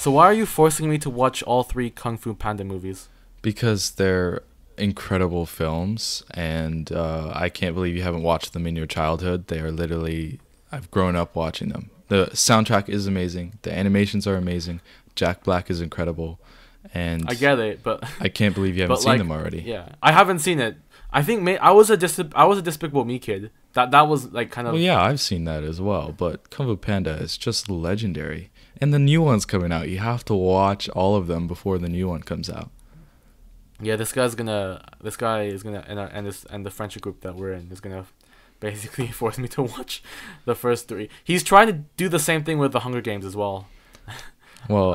So why are you forcing me to watch all 3 Kung Fu Panda movies? Because they're incredible films, and I can't believe you haven't watched them in your childhood. They are literally, I've grown up watching them. The soundtrack is amazing. The animations are amazing. Jack Black is incredible. And I get it, but I can't believe you haven't seen them already. Yeah, I haven't seen it. I think I was a Despicable Me kid. That was like kind of. Well, yeah, I've seen that as well. But Kung Fu Panda is just legendary, and the new one's coming out. You have to watch all of them before the new one comes out. Yeah, this guy is gonna, and the friendship group that we're in is gonna basically force me to watch the first 3. He's trying to do the same thing with the Hunger Games as well. Well,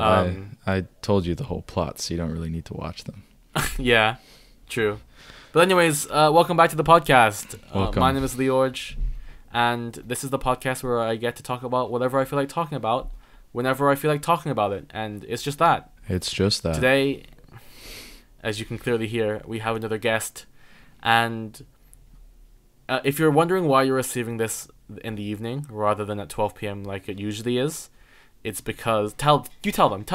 I told you the whole plot, so you don't really need to watch them. Yeah, true. But anyways, welcome back to the podcast. Welcome. My name is LeorgeRG, and this is the podcast where I get to talk about whatever I feel like talking about, whenever I feel like talking about it, and it's just that. It's just that. Today, as you can clearly hear, we have another guest, and if you're wondering why you're receiving this in the evening rather than at 12 p.m. like it usually is, it's because tell them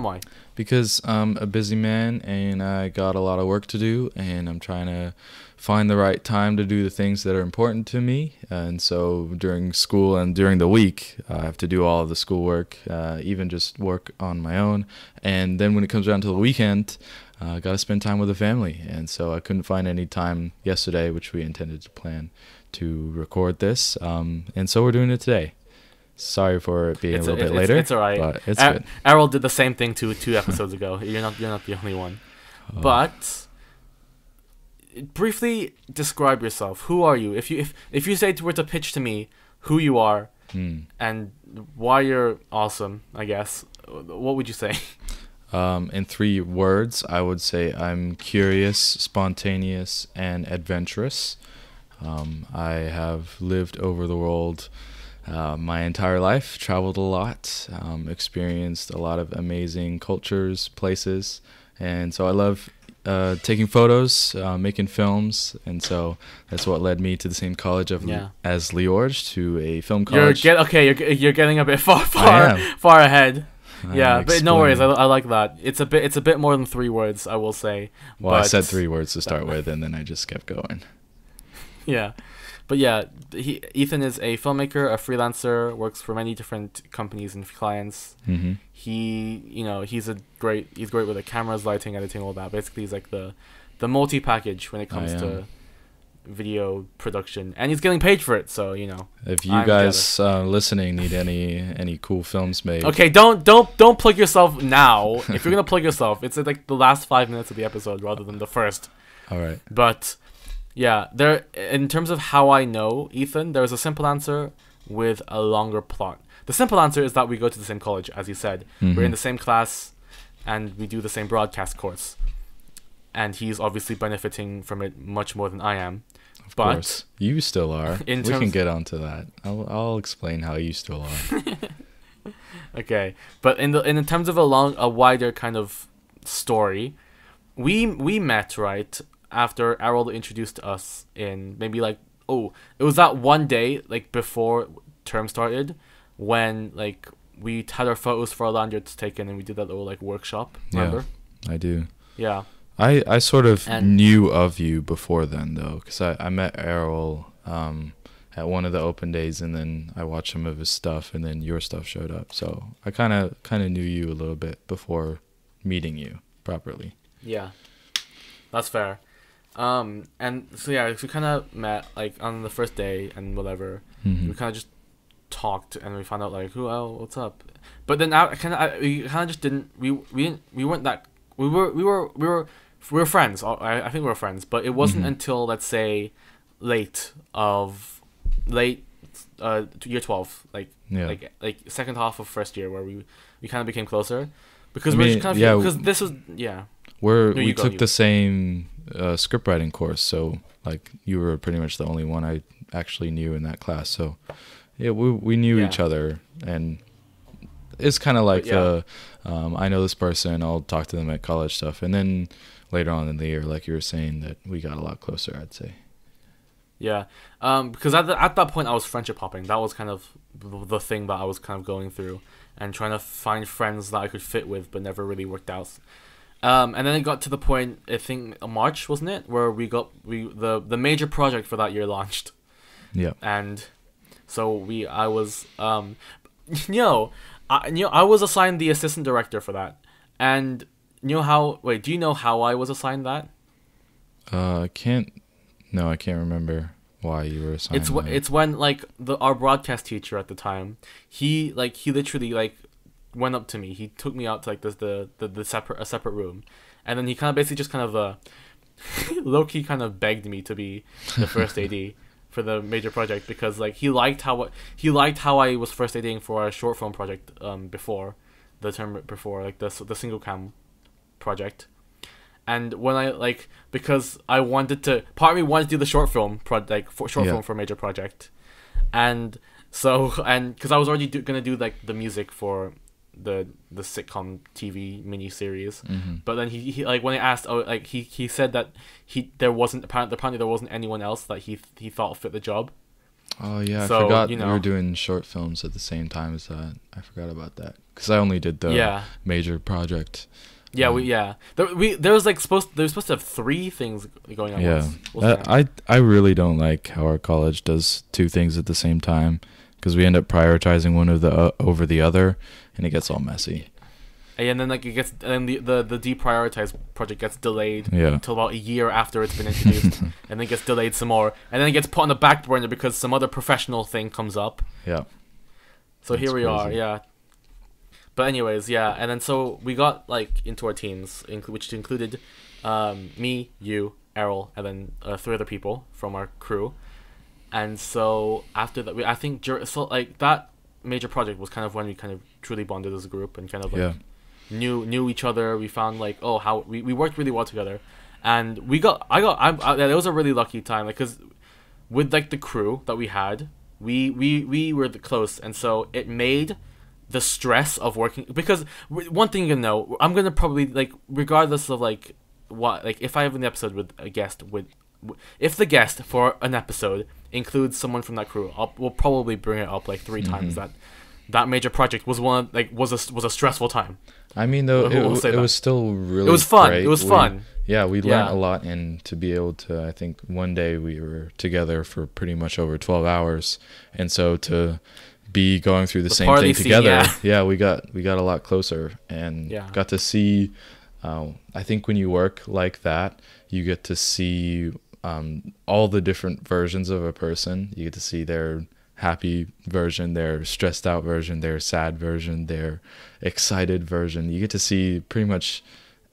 why. Because I'm a busy man and I got a lot of work to do, and I'm trying to find the right time to do the things that are important to me. And so during school and during the week, I have to do all of the schoolwork, even just work on my own. And then when it comes down to the weekend, I got to spend time with the family. And so I couldn't find any time yesterday, which we intended to plan to record this. And so we're doing it today. Sorry for it being a little bit later. It's all right. But it's good. Errol did the same thing 2 episodes ago. You're not the only one. Oh. But briefly describe yourself. Who are you? If you were to pitch to me who you are and why you're awesome, I guess, what would you say? In 3 words, I would say I'm curious, spontaneous, and adventurous. I have lived over the world my entire life, traveled a lot, experienced a lot of amazing cultures, places, and so I love taking photos, making films, and so that's what led me to the same college as LeorgeRG, to a film college. You're getting a bit far ahead. Yeah, but no worries. I like that. It's a bit more than 3 words, I will say. Well, I said 3 words to start with, and then I just kept going. Yeah. But yeah, Ethan is a filmmaker, a freelancer, works for many different companies and clients. Mm-hmm. He's great with the cameras, lighting, editing, all that. Basically, he's like the multi-package when it comes to video production, and he's getting paid for it. So if you guys listening need any cool films made, okay, don't plug yourself now. If you're gonna plug yourself, it's like the last 5 minutes of the episode rather than the first. All right, but. Yeah, in terms of how I know Ethan, there's a simple answer with a longer plot. The simple answer is that we go to the same college, as you said. Mm-hmm. We're in the same class, and we do the same broadcast course. And he's obviously benefiting from it much more than I am. Of course, you still are. We can get onto that. I'll explain how you still are. Okay, but in terms of a wider kind of story, we met, right? After Errol introduced us in maybe it was that one day like before term started when like we had our photos for our lanyards taken and we did that little like workshop. Remember? Yeah, I do. Yeah. I sort of knew of you before then though, because I met Errol at one of the open days, and then I watched some of his stuff, and then your stuff showed up. So I kind of knew you a little bit before meeting you properly. Yeah, that's fair. And so yeah, we kind of met like on the first day and whatever. Mm-hmm. We kind of just talked and we found out like what's up. But then we kind of just didn't. We weren't that. We were friends. I think we were friends, but it wasn't until let's say late year 12, like second half of first year where we kind of became closer because because this was we took the same script writing course, so like you were pretty much the only one I actually knew in that class. So yeah, we knew each other, and it's kind of like I know this person, I'll talk to them at college stuff, and then later on in the year, like you were saying, that we got a lot closer, I'd say. Yeah. Because at that point I was friendship hopping. That was kind of the thing that I was kind of going through, and trying to find friends that I could fit with, but never really worked out. And then it got to the point, I think March, wasn't it, where the major project for that year launched. Yeah. And so I was I was assigned the assistant director for that. And do you know how I was assigned that? I can't. No, I can't remember why you were assigned. It's when like our broadcast teacher at the time, he literally like went up to me. He took me out to like the separate room, and then he kind of basically just kind of low key kind of begged me to be the first AD for the major project, because like he liked how I was first ADing for a short film project before the term before, like the single cam project. And when I like, because I wanted to, part of me wanted to do the short film film for a major project, and because I was already gonna do like the music for the sitcom TV miniseries, but then he like when I asked, he said that apparently there wasn't anyone else that he thought fit the job. Oh yeah, So, I forgot you we know. were doing short films at the same time as that. I forgot about that because I only did the major project. Yeah, there was supposed to have 3 things going on. Yeah, Wasn't there? I really don't like how our college does 2 things at the same time, because we end up prioritizing one of the over the other, and it gets all messy. And then like it gets, and the deprioritized project gets delayed Yeah. until about a year after it's been introduced, and then gets delayed some more, and then it gets put on the back burner because some other professional thing comes up. Yeah. So That's here we are, crazy. yeah. But anyways, yeah, and then so we got like into our teams, which included me, you, Errol, and then 3 other people from our crew. And so after that, I think so like that major project was kind of when we kind of truly bonded as a group, and kind of like knew each other. We found like how we worked really well together, and it was a really lucky time, like, because with like the crew that we had, we were close, and so it made the stress of working, because one thing you know, I'm gonna probably like, regardless of like what, like if I have an episode with a guest if the guest for an episode includes someone from that crew, we'll probably bring it up like 3 times that major project was was a stressful time. I mean, though, it was still really. It was fun. Great. It was fun. Yeah, we learned a lot, and to be able to, I think one day we were together for pretty much over 12 hours, and so to be going through the same thing together, we got a lot closer, and got to see. I think when you work like that, you get to see all the different versions of a person. You get to see their happy version, their stressed out version, their sad version, their excited version. You get to see pretty much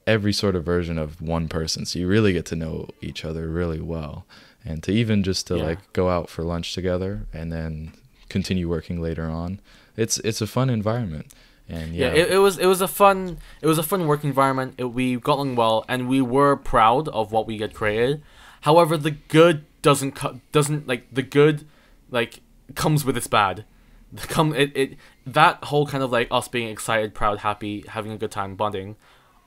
every sort of version of one person, so you really get to know each other really well, and to even just to like go out for lunch together and then continue working later on, it's a fun environment. And it was a fun work environment. We got along well, and we were proud of what we had created. However, the good doesn't comes with its bad. That whole kind of like us being excited, proud, happy, having a good time, bonding,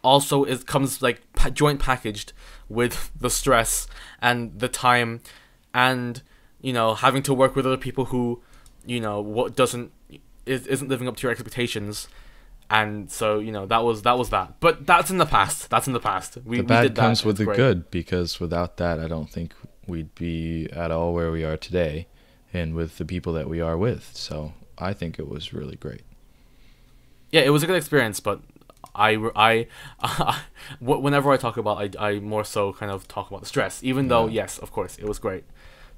also comes like joint packaged with the stress and the time, and having to work with other people who isn't living up to your expectations. And so that was that, but that's in the past. The bad comes with the good, because without that, I don't think we'd be at all where we are today, and with the people that we are with. So I think it was really great. Yeah, it was a good experience, but whenever I talk about, I more so kind of talk about the stress, even though yes, of course, it was great,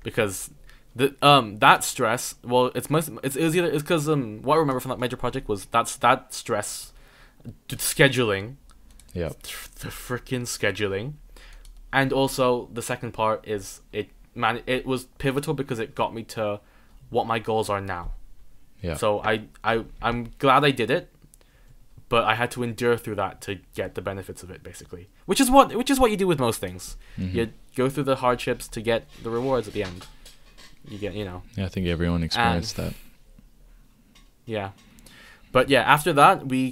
because that stress, well, it's because what I remember from that major project was that stress, scheduling, the freaking scheduling, and also the second part is it was pivotal because it got me to what my goals are now. So I'm glad I did it, but I had to endure through that to get the benefits of it, basically, which is what you do with most things. You go through the hardships to get the rewards at the end. You get, Yeah, I think everyone experienced that. Yeah. But yeah, after that, we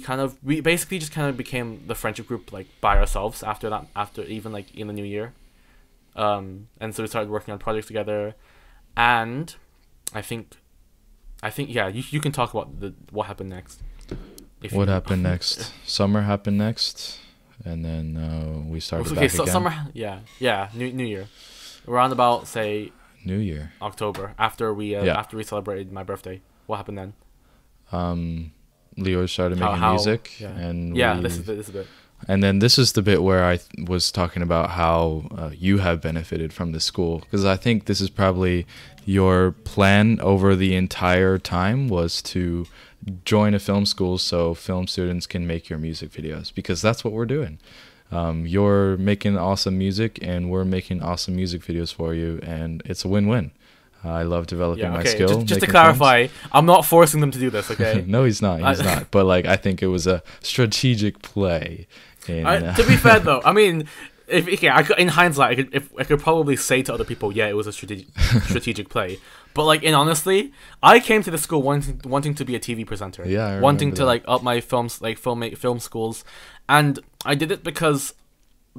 basically just kind of became the friendship group, like, by ourselves after that, even like in the new year. And so we started working on projects together, and I think yeah, you can talk about what happened next. What happened next? Summer happened next, and then we started back again. Summer, yeah, New Year, around about say New Year, October, after we celebrated my birthday. What happened then? Leor started making music, and this is a bit. And then this is the bit where I was talking about how you have benefited from the school, because I think this is probably your plan over the entire time was to join a film school so film students can make your music videos, because that's what we're doing. You're making awesome music and we're making awesome music videos for you, and it's a win-win. I love developing my skill. Just to clarify, films. I'm not forcing them to do this, okay? No, he's not. He's not. But like, I think it was a strategic play. To be fair, though, I mean, in hindsight, I could probably say to other people, yeah, it was a strategic play. But like, honestly, I came to the school wanting to be a TV presenter. Yeah, wanting to like up my films, like film schools, and I did it because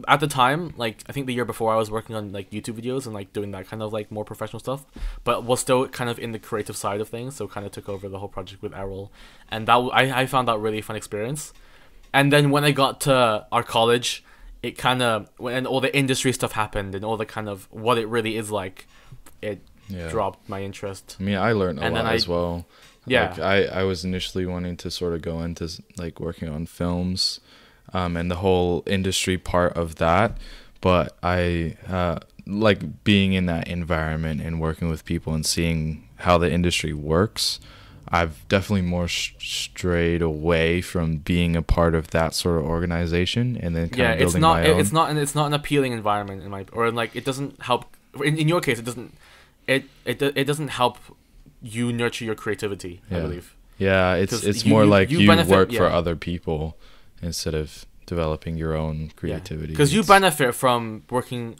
at the time, like I think the year before, I was working on like YouTube videos and like doing that kind of like more professional stuff, but was still kind of in the creative side of things. So kind of took over the whole project with Errol, and that I found that a really fun experience. And then when I got to our college, it kind of, when all the industry stuff happened and all the kind of what it really is like, it dropped my interest. I mean, I learned a lot as well. Yeah. Like, I was initially wanting to sort of go into like working on films, and the whole industry part of that. But I like being in that environment and working with people and seeing how the industry works. I've definitely more strayed away from being a part of that sort of organization, and then kind of building my own. It's not an appealing environment it doesn't help. In your case, it doesn't help you nurture your creativity. I believe. Yeah, it's more like you work for other people instead of developing your own creativity. Because you benefit from working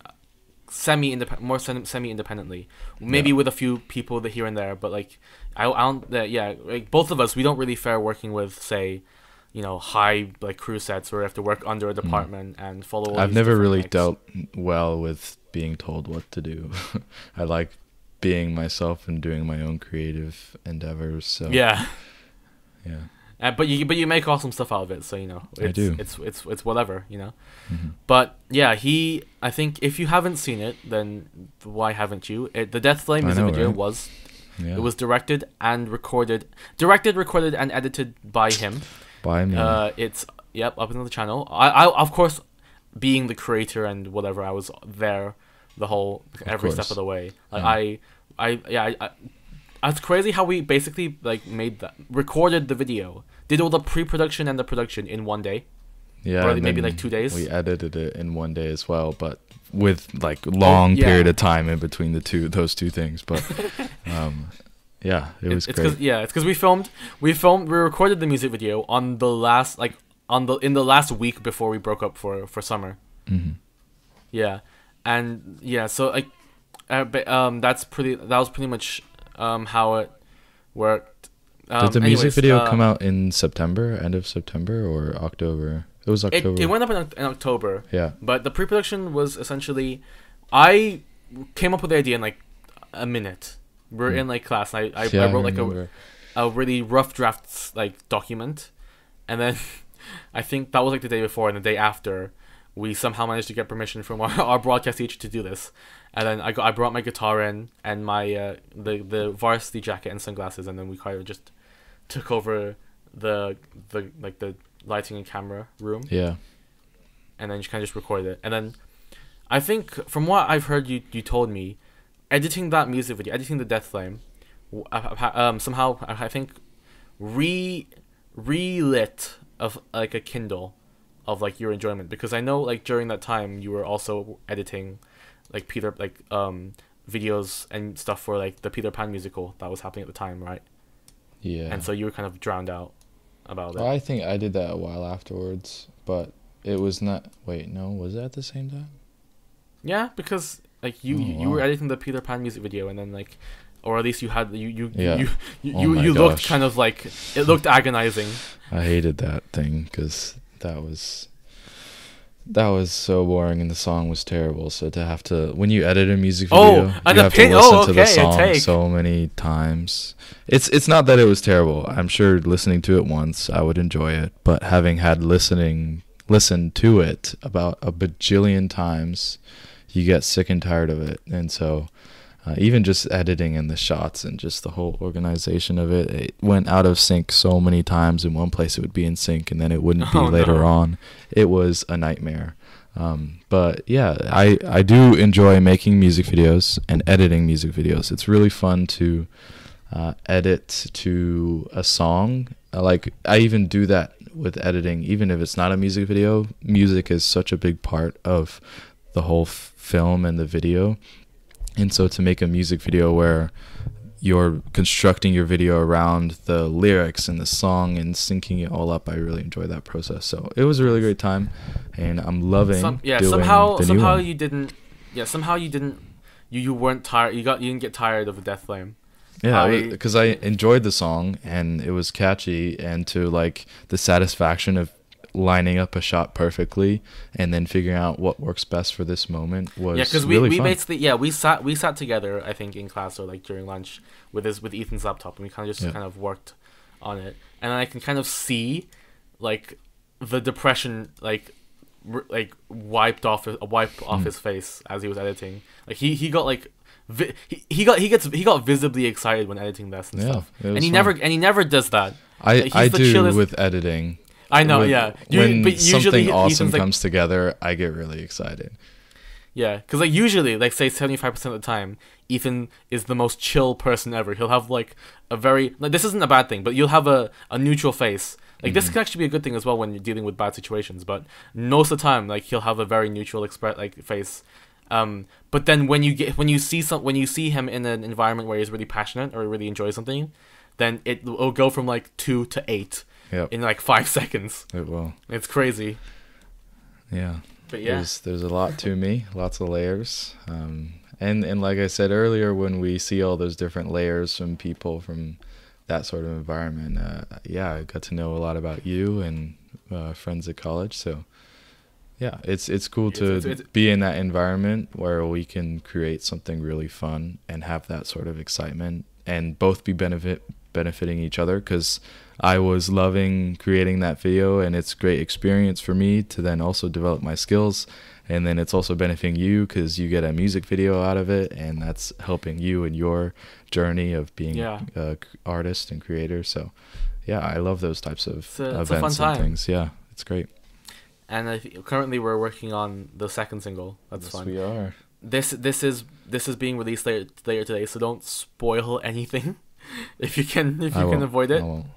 more semi-independently, maybe with a few people here and there, but like I don't like both of us, we don't really fare working with, say, high like crew sets where we have to work under a department and follow all I've never really dealt well with being told what to do. I like being myself and doing my own creative endeavors, so yeah. But you make awesome stuff out of it, so I do. It's whatever, Mm-hmm. But yeah, I think if you haven't seen it, then why haven't you? The Death Flame music video was it was directed, recorded, and edited by him. By me. It's up on the channel. I of course, being the creator and whatever, I was there the whole every step of the way. Like it's crazy how we basically like recorded the video, did all the pre-production and the production in one day. Yeah, or maybe like 2 days. We edited it in one day as well, but with like long period of time in between those two things. But it was great. It's because we recorded the music video on the last in the last week before we broke up for summer. Mm-hmm. Yeah, and so like, that was pretty much how it worked. Did the music video come out in September, end of September, or October? It was October. It went up in October. Yeah. But the pre-production was essentially, I came up with the idea in like a minute. We're in like class. I wrote like a really rough draft like document, and then I think that was like the day before, and the day after, we somehow managed to get permission from our broadcast teacher to do this. And then I brought my guitar in and my the varsity jacket and sunglasses, and then we kind of just took over the lighting and camera room. Yeah. And then you kind of just recorded it. And then I think from what I've heard you told me, editing that music video, editing the Death Flame, somehow I think relit of like a Kindle of like your enjoyment, because I know like during that time you were also editing like videos and stuff for like the Peter Pan musical that was happening at the time, right? Yeah. And so you were kind of drowned out about it. Well, I think I did that a while afterwards, but it was not. Wait, no, was it at the same time? Yeah, because like you were editing the Peter Pan music video, and then like, or at least you had you looked kind of like, it looked agonizing. I hated that thing because that was that was so boring and the song was terrible. So to have to, when you edit a music Oh, video, an you have to opinion. listen Oh, to the okay, a song take. so many times. It's not that it was terrible. I'm sure listening to it once I would enjoy it, but having had listened to it about a bajillion times, you get sick and tired of it. And so even just editing and the shots and just the whole organization of it, it went out of sync so many times. In one place it would be in sync and then it wouldn't be later on. It was a nightmare. But yeah, I do enjoy making music videos and editing music videos. It's really fun to edit to a song. Like I even do that with editing, even if it's not a music video. Music is such a big part of the whole film and the video. And so to make a music video where you're constructing your video around the lyrics and the song and syncing it all up, I really enjoy that process. So it was a really great time, and I'm loving doing somehow the new one. somehow you didn't you weren't tired. You didn't get tired of the Death Flame. Yeah, because I enjoyed the song and it was catchy, and to like the satisfaction of lining up a shot perfectly and then figuring out what works best for this moment was because really we fun. basically we sat together, I think, in class or like during lunch with Ethan's laptop, and we kind of just kind of worked on it, and I can kind of see like the depression wiped off his face as he was editing. Like he got like he got visibly excited when editing this and stuff, and he never does that. I do with editing. I know, When but usually something awesome Ethan's like, comes together, I get really excited. Yeah, because like usually, like say 75% of the time, Ethan is the most chill person ever. He'll have like a very this isn't a bad thing, but you'll have a neutral face. Like this can actually be a good thing as well when you're dealing with bad situations. But most of the time, like he'll have a very neutral face. But then when you see him in an environment where he's really passionate or really enjoys something, then it'll go from like 2 to 8 in like 5 seconds. It will. It's crazy. Yeah. But yeah, there's a lot to me, lots of layers. And like I said earlier, when we see all those different layers from people from that sort of environment, I got to know a lot about you and friends at college. So yeah, it's cool to be in that environment where we can create something really fun and have that sort of excitement and both be benefiting each other, because I was loving creating that video and it's a great experience for me to then also develop my skills, and then it's also benefiting you because you get a music video out of it and that's helping you in your journey of being an artist and creator. So yeah, I love those types of events and things. Yeah, it's great. And currently we're working on the second single. That's fun. We are. This is being released later today, so don't spoil anything if you can avoid it. I won't.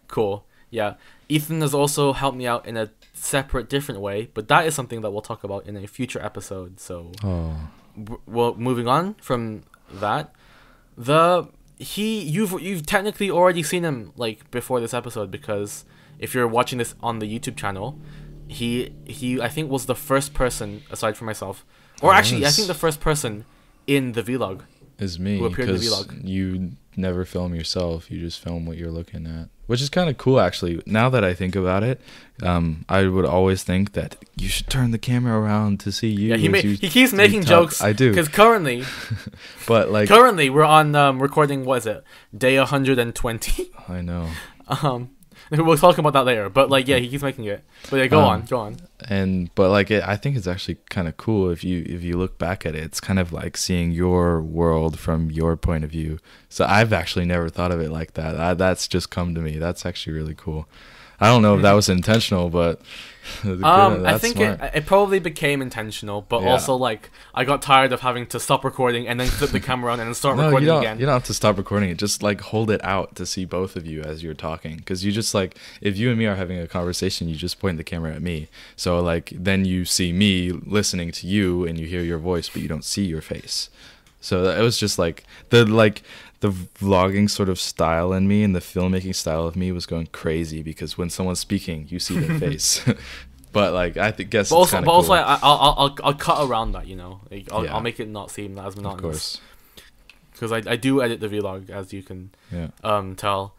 Cool. Yeah. Ethan has also helped me out in a separate, different way, but that is something that we'll talk about in a future episode. So, well, moving on from that, you've technically already seen him like before this episode, because if you're watching this on the YouTube channel, he I think was the first person aside from myself, or actually I think the first person in the vlog is me, who appeared in the because vlog. you never film yourself, you just film what you're looking at, which is kind of cool actually. Now that I think about it, I would always think that you should turn the camera around to see you. Yeah, he keeps making jokes. I do, because currently but like currently we're on recording, what is it, day 120. I know. We'll talk about that later, but like, yeah, he keeps making it. But yeah, go on. But like, I think it's actually kind of cool if you look back at it. It's kind of like seeing your world from your point of view. So I've actually never thought of it like that. That's just come to me. That's actually really cool. I don't know if that was intentional, but I think it probably became intentional, but also like I got tired of having to stop recording and then flip the camera on and then start recording again. You don't have to stop recording it. Just like hold it out to see both of you as you're talking, because you just like, if you and me are having a conversation, you just point the camera at me. So like then you see me listening to you and you hear your voice, but you don't see your face. So it was just like the vlogging sort of style in me and the filmmaking style of me was going crazy, because when someone's speaking, you see their face. But like, I guess. But also, cool. I'll cut around that, you know. Like, I'll make it not seem as monotonous. Of course. Because I do edit the vlog, as you can tell.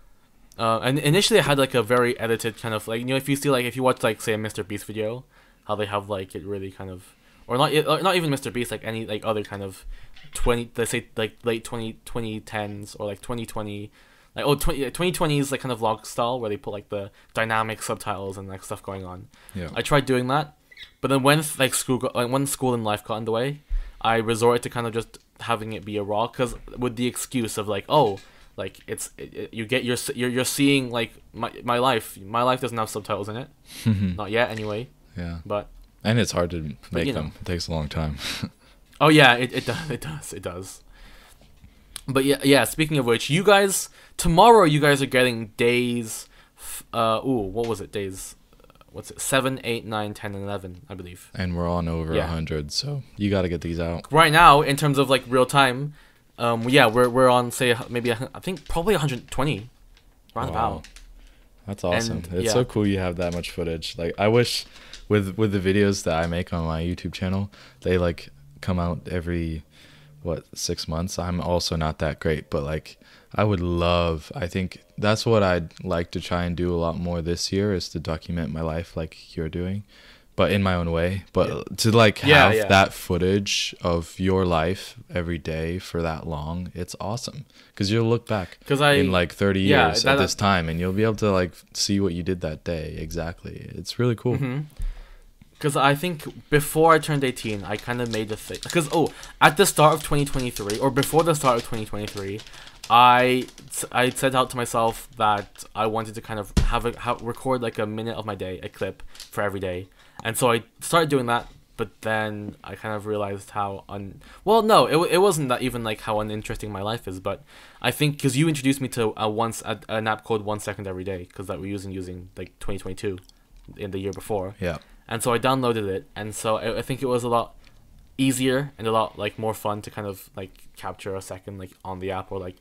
And initially, I had like a very edited kind of like, you know, if you watch like say a Mr. Beast video, how they have like it really kind of, or not even Mr. Beast, like any like other kind of 20, let's say like late 2010s or like 2020, like 2020 is like kind of vlog style where they put like the dynamic subtitles and like stuff going on. Yeah. I tried doing that, but then when like when school and life got in the way, I resorted to kind of just having it be a raw, because with the excuse of like, oh, like you're seeing like my life doesn't have subtitles in it, not yet anyway. Yeah. But and it's hard to make them. It takes a long time. Oh yeah, it does. But yeah. Speaking of which, you guys tomorrow you guys are getting days. What was it? Days. What's it? 7, 8, 9, 10, and 11, I believe. And we're on over 100, so you got to get these out right now. In terms of like real time, we're on, say, maybe I think probably 120, roundabout. That's awesome. And, it's so cool you have that much footage. Like, I wish with the videos that I make on my YouTube channel, they like come out every 6 months. I'm also not that great, but like I think that's what I'd like to try and do a lot more this year, is to document my life like you're doing, but in my own way. But to like have that footage of your life every day for that long, it's awesome, because you'll look back in like 30 years at this time, and you'll be able to like see what you did that day exactly. It's really cool. Because I think before I turned 18, I kind of made the thing. Because, at the start of 2023, or before the start of 2023, I set out to myself that I wanted to kind of record like a minute of my day, a clip for every day. And so I started doing that, but then I kind of realized how it wasn't that even like how uninteresting my life is, but I think because you introduced me to an app called 1 Second Every Day, because that we're using like 2022 in the year before. Yeah. And so I downloaded it, and so I think it was a lot easier and a lot like more fun to kind of like capture a second like on the app, or like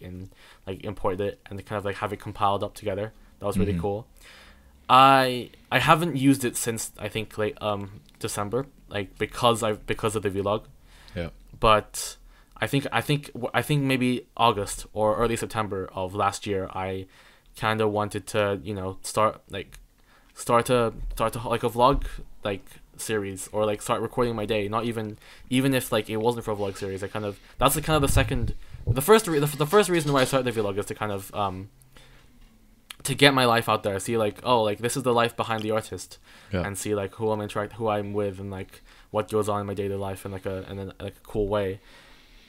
import it and to kind of like have it compiled up together. That was really cool. I haven't used it since I think late December, like because of the vlog. Yeah. But I think maybe August or early September of last year, I kind of wanted to start to like a vlog like series, or like start recording my day. Not even if like it wasn't for a vlog series, the first reason why I started the vlog is to kind of to get my life out there, see like, oh, like this is the life behind the artist, and see like who I'm with, and like what goes on in my daily life in like a cool way.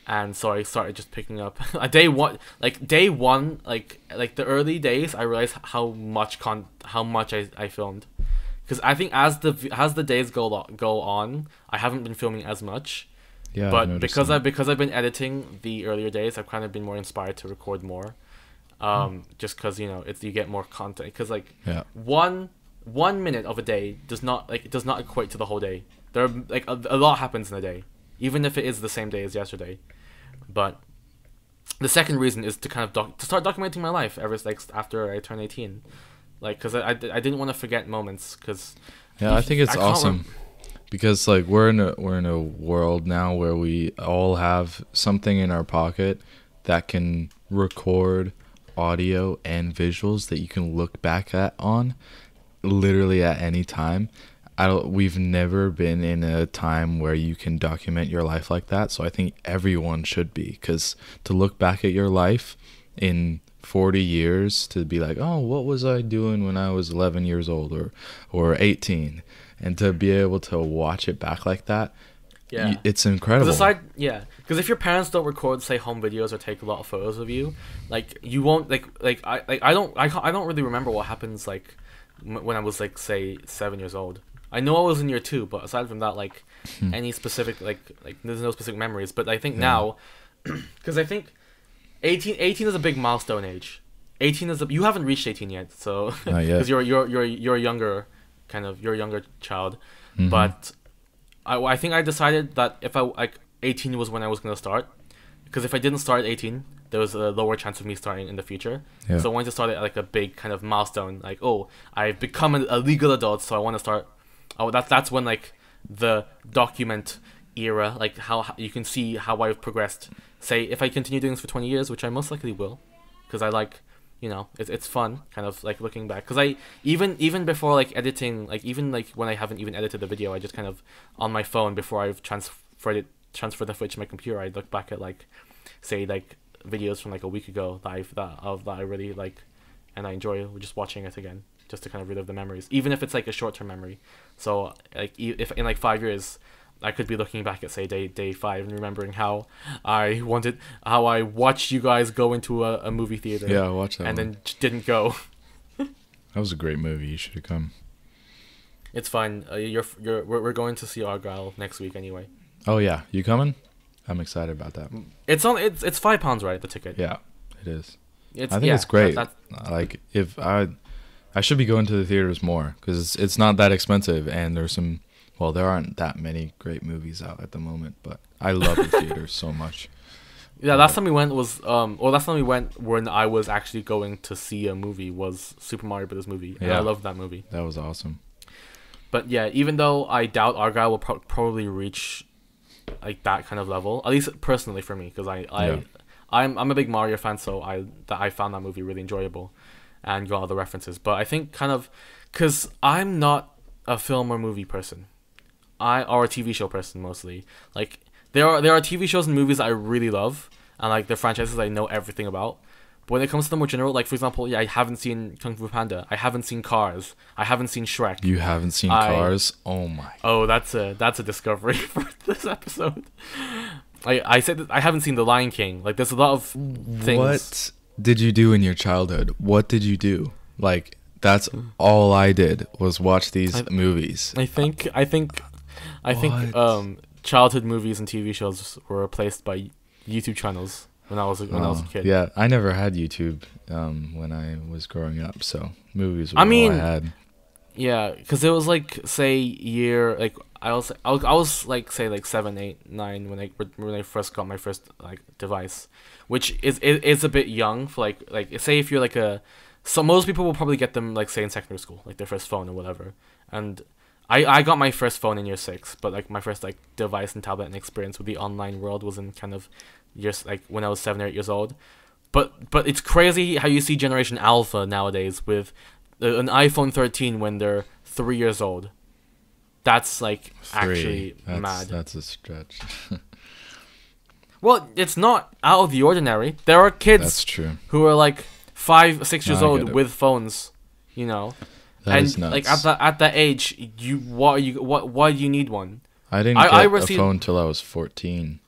And so I started just picking up day one, like the early days. I realized how much I filmed, because I think as the days go on, I haven't been filming as much. Yeah, but because I've been editing the earlier days, I've kind of been more inspired to record more. Just because you get more content. Because like 1 minute of a day does not equate to the whole day. There are, like a lot happens in a day, even if it is the same day as yesterday. But the second reason is to kind of to start documenting my life after I turn 18, like because I didn't want to forget moments. Because I think it's awesome, because like we're in a world now where we all have something in our pocket that can record audio and visuals that you can look back on literally at any time. We've never been in a time where you can document your life like that, so I think everyone should be, because to look back at your life in 40 years, to be like, oh, what was I doing when I was 11 years old or 18, and to be able to watch it back like that, it's incredible. Because if your parents don't record, say, home videos or take a lot of photos of you, like you won't I don't really remember what happens like when I was like, say, 7 years old. I know I was in year 2, but aside from that, like any specific like there's no specific memories. But I think now, because I think 18 is a big milestone age. 18 is you haven't reached 18 yet, so because you're a younger child. But I think I decided that if 18 was when I was gonna start, because if I didn't start at 18, there was a lower chance of me starting in the future. So I wanted to start at like a big kind of milestone, like, oh, I've become a legal adult, so I want to start. Oh, that's when like the document era, like how you can see how I've progressed. Say if I continue doing this for 20 years, which I most likely will, because I like you know, it's fun, kind of like looking back. Because I even before like editing, like even like when I haven't even edited the video, I just kind of on my phone before I've transferred the footage to my computer, I look back at like, say like videos from like a week ago that I really like, and I enjoy just watching it again, just to kind of relive the memories, even if it's like a short term memory. So like if in like 5 years I could be looking back at say day 5 and remembering how I watched you guys go into a movie theater. Yeah, I watched that and one. then didn't go. That was a great movie. You should have come. It's fine. We're going to see Argyle next week anyway. Oh yeah, you coming? I'm excited about that. It's £5, right? The ticket. Yeah, it is. It's, I think it's great. Like if I should be going to the theaters more because it's not that expensive and there's some. Well, there aren't that many great movies out at the moment, but I love the theaters so much. Yeah, last time we went when I was actually going to see a movie was Super Mario Bros. Movie. And I loved that movie. That was awesome. But yeah, even though I doubt Argyle will probably reach like that kind of level, at least personally for me, because I'm a big Mario fan, so I found that movie really enjoyable, and got all the references. But I think kind of because I'm not a film or movie person. Or a TV show person mostly. Like there are TV shows and movies I really love, and like the franchises I know everything about. But when it comes to the more general, like for example, I haven't seen Kung Fu Panda, I haven't seen Cars, I haven't seen Shrek. You haven't seen Cars? Oh my. Oh, that's a discovery for this episode. I said that I haven't seen The Lion King. Like there's a lot of things. What did you do in your childhood? What did you do? Like that's all I did was watch these movies. I think childhood movies and TV shows were replaced by YouTube channels when I was a kid. Yeah, I never had YouTube when I was growing up, so movies were all I had. Yeah, because it was like say year like I was like say like 7, 8, 9 when I first got my first like device, which is a bit young for like say if you're like so most people will probably get them like say in secondary school, like their first phone or whatever. And I got my first phone in year 6, but like my first like device and tablet and experience with the online world was in kind of years like when I was 7 or 8 years old. But it's crazy how you see Generation Alpha nowadays with an iPhone 13 when they're 3 years old. That's like actually mad. That's a stretch. Well, it's not out of the ordinary. There are kids That's true. who are like 5, 6 years old with phones, you know. That is nuts. Like at that age, why do you need one? I didn't get a phone till I was 14.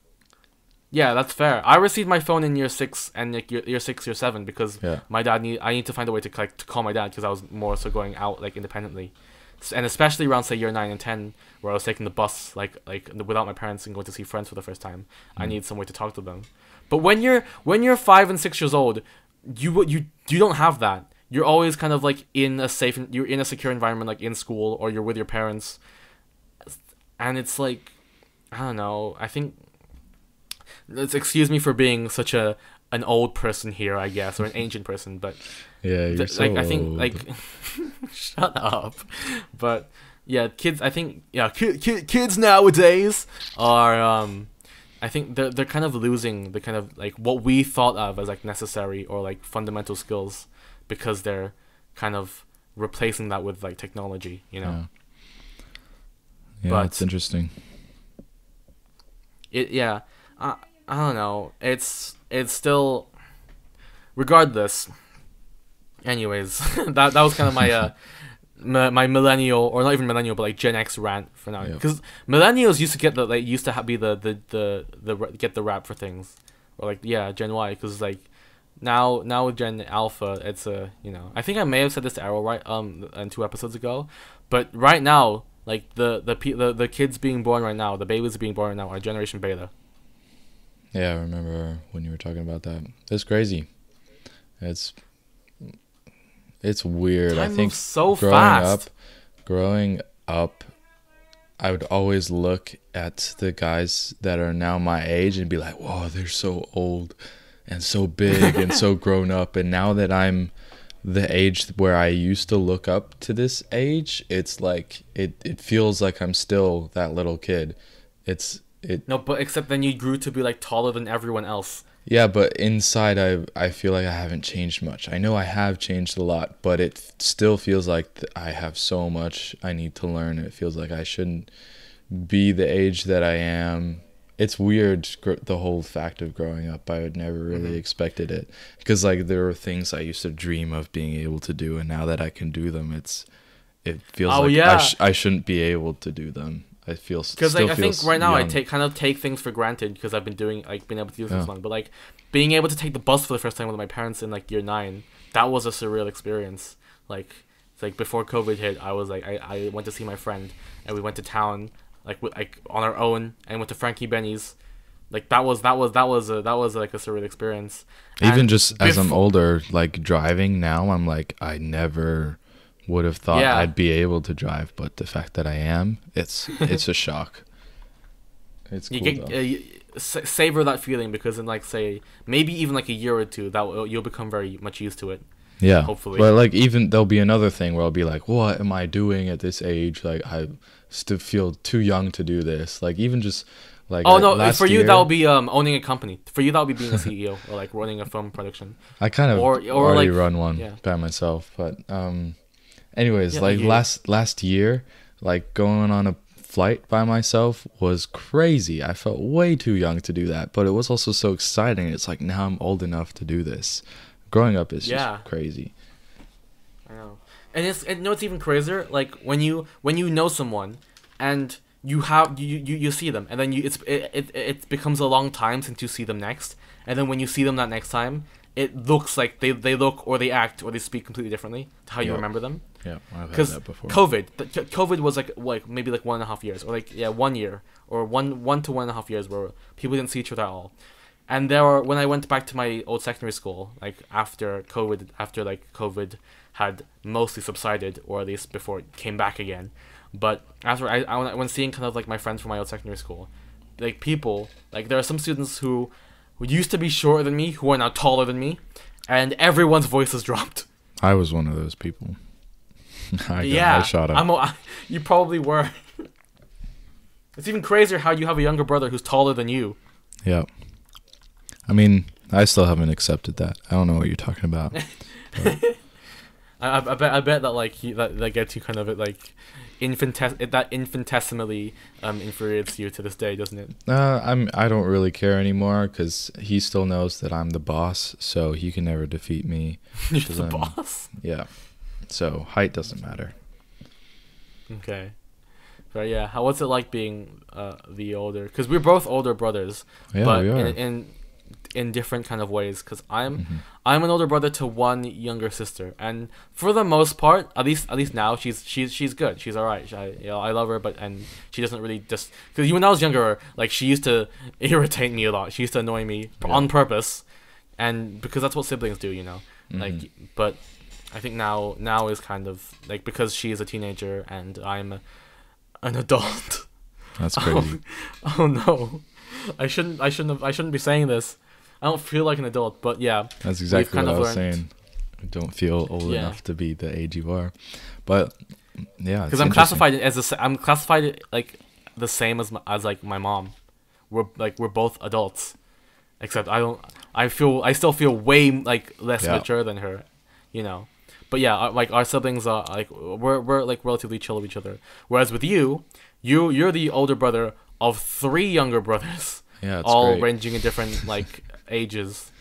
Yeah, that's fair. I received my phone in year 6 and like year 6, year 7 because my dad I need to find a way to call my dad because I was more so going out like independently, and especially around say year 9 and 10 where I was taking the bus like without my parents and going to see friends for the first time. I need some way to talk to them. But when you're 5 and 6 years old, you don't have that. You're always kind of like you're in a secure environment, like in school or you're with your parents, and it's like I don't know. I think excuse me for being such an old person here, I guess, or an ancient person, but yeah, you're so like I think old. like shut up. But yeah, kids. I think kids nowadays are I think they're kind of losing the kind of like what we thought of as like necessary or like fundamental skills, because they're kind of replacing that with like technology, you know. Yeah, but it's interesting. I don't know. It's still, regardless. Anyways, that was kind of my my millennial, or not even millennial, but like Gen X rant for now. Because millennials used to get be the get the rap for things, or like Gen Y, because like now with Gen Alpha, it's you know, I think I may have said this to Arrow right and 2 episodes ago, but right now like the kids being born right now, the babies being born right now are Generation Beta. Yeah, I remember when you were talking about that. It's crazy. It's weird. Time I think moves so fast. Growing up, I would always look at the guys that are now my age and be like, "Whoa, they're so old and so big and so grown up." And now that I'm the age where I used to look up to this age, it's like it feels like I'm still that little kid. No, but except then you grew to be like taller than everyone else. Yeah, but inside I feel like I haven't changed much. I know I have changed a lot, but it still feels like I have so much I need to learn. It feels like I shouldn't be the age that I am. It's weird, the whole fact of growing up. I would never really expected it, because like there were things I used to dream of being able to do, and now that I can do them, it feels Oh like yeah, I shouldn't be able to do them. I feel because like still I think feels right now I young. take things for granted because I've been doing like been able to do this for Yeah. so long. But like being able to take the bus for the first time with my parents in like year 9, that was a surreal experience. Like it's like before COVID hit, I was like I went to see my friend and we went to town like on our own and went to Frankie Benny's. Like that was like a surreal experience. Even And just as I'm before, older, like driving now, I'm like I never would have thought yeah, I'd be able to drive, but the fact that I am, it's a shock. It's you cool get though. savor that feeling because in like say maybe even like a year or two you'll become very much used to it. Yeah. Hopefully. But like even there'll be another thing where I'll be like, what am I doing at this age? Like I still feel too young to do this. Like even just like Oh no, for last you that year, would be owning a company. For you that would be being a CEO or like running a film production. I kind of Or already like run one yeah. by myself. But anyways, Yeah, I like hear you. last year, like going on a flight by myself was crazy. I felt way too young to do that, but it was also so exciting. It's like now I'm old enough to do this. Growing up is just Yeah. crazy. I know. And you know what's even crazier? Like when you know someone and you see them and then it becomes a long time since you see them next, and then when you see them that next time it looks like they look or they act or they speak completely differently to how you Yep. remember them. Yeah, I've had Because that before. COVID was like maybe like 1.5 years or like yeah 1 year or one to 1.5 years where people didn't see each other at all. And there were when I went back to my old secondary school like after like COVID had mostly subsided or at least before it came back again. But after when seeing kind of like my friends from my old secondary school, like people like there are some students who used to be shorter than me who are now taller than me, and everyone's voice has dropped. I was one of those people. I Yeah, shot up. you probably were. It's even crazier how you have a younger brother who's taller than you. Yeah. I mean, I still haven't accepted that. I don't know what you're talking about. But I bet that like that gets you kind of like infinitesimally infuriates you to this day, doesn't it? I don't really care anymore because he still knows that I'm the boss, so he can never defeat me. You're 'Cause the I'm- boss. Yeah. So height doesn't matter. Okay. But yeah, what's it like being the older? Because we're both older brothers, Yeah, but we are. in different kind of ways. Because I'm Mhm. I'm an older brother to one younger sister, and for the most part, at least now she's good. She's alright. I love her, and she doesn't really just because even when I was younger, like she used to irritate me a lot. She used to annoy me Yeah. on purpose, and because that's what siblings do, you know. Like, Mhm. but I think now is kind of like because she is a teenager and I'm an adult. That's Oh, crazy. oh no, I shouldn't be saying this. I don't feel like an adult, but yeah, That's exactly kind what I of was learned- saying. I don't feel old Yeah. enough to be the age you are. But yeah, because it's I'm interesting. classified I'm classified like the same as like my mom. We're both adults, except I still feel way like less Yeah. mature than her, you know. But yeah, like our siblings are like we're like relatively chill with each other. Whereas with you're the older brother of 3 younger brothers, Yeah, it's all great. ranging in different like ages.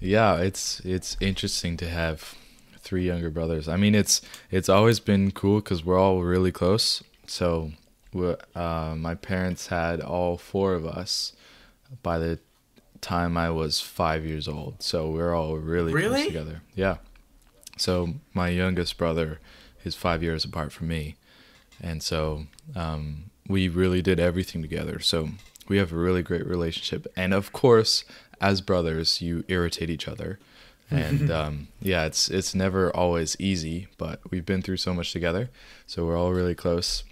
Yeah, it's interesting to have 3 younger brothers. I mean, it's always been cool because we're all really close. So, my parents had all 4 of us by the time I was 5 years old. So we're all really close Really? together. Yeah. So my youngest brother is 5 years apart from me, and so we really did everything together. So we have a really great relationship, and of course, as brothers, you irritate each other, and yeah, it's never always easy, but we've been through so much together, so we're all really close.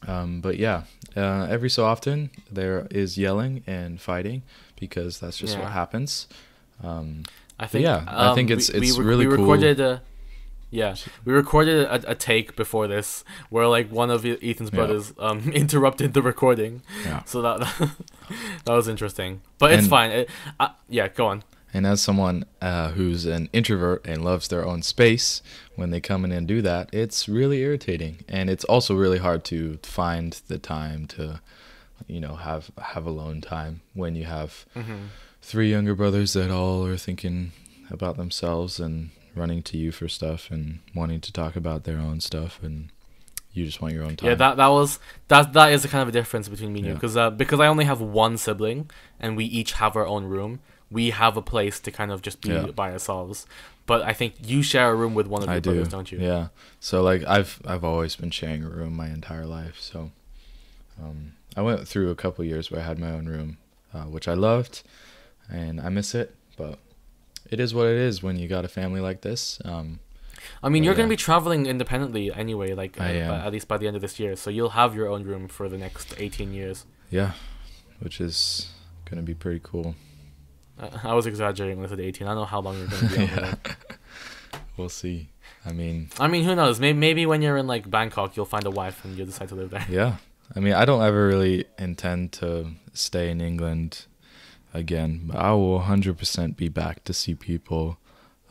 But yeah, every so often there is yelling and fighting because that's just what Yeah. happens. I But think yeah, I think it's really we cool. recorded Yeah, we recorded a take before this where like one of Ethan's brothers interrupted the recording. Yeah. So that that was interesting, but it's fine. Yeah, go on. And as someone who's an introvert and loves their own space, when they come in and do that, it's really irritating, and it's also really hard to find the time to, have alone time when you have three younger brothers that all are thinking about themselves and running to you for stuff and wanting to talk about their own stuff, and you just want your own time. Yeah, that is a kind of a difference between me and you, because I only have one sibling and we each have our own room. We have a place to kind of just be by ourselves. But I think you share a room with one of your brothers, don't you? Yeah. So like I've always been sharing a room my entire life. So I went through a couple years where I had my own room, which I loved, and I miss it, but it is what it is when you got a family like this. I mean, you're going to be traveling independently anyway, like at least by the end of this year. So you'll have your own room for the next 18 years. Yeah, which is going to be pretty cool. I was exaggerating when I said 18. I don't know how long you're going to be on the We'll see. I mean, who knows? Maybe when you're in like Bangkok, you'll find a wife and you'll decide to live there. Yeah. I mean, I don't ever really intend to stay in England again, but I will 100% be back to see people.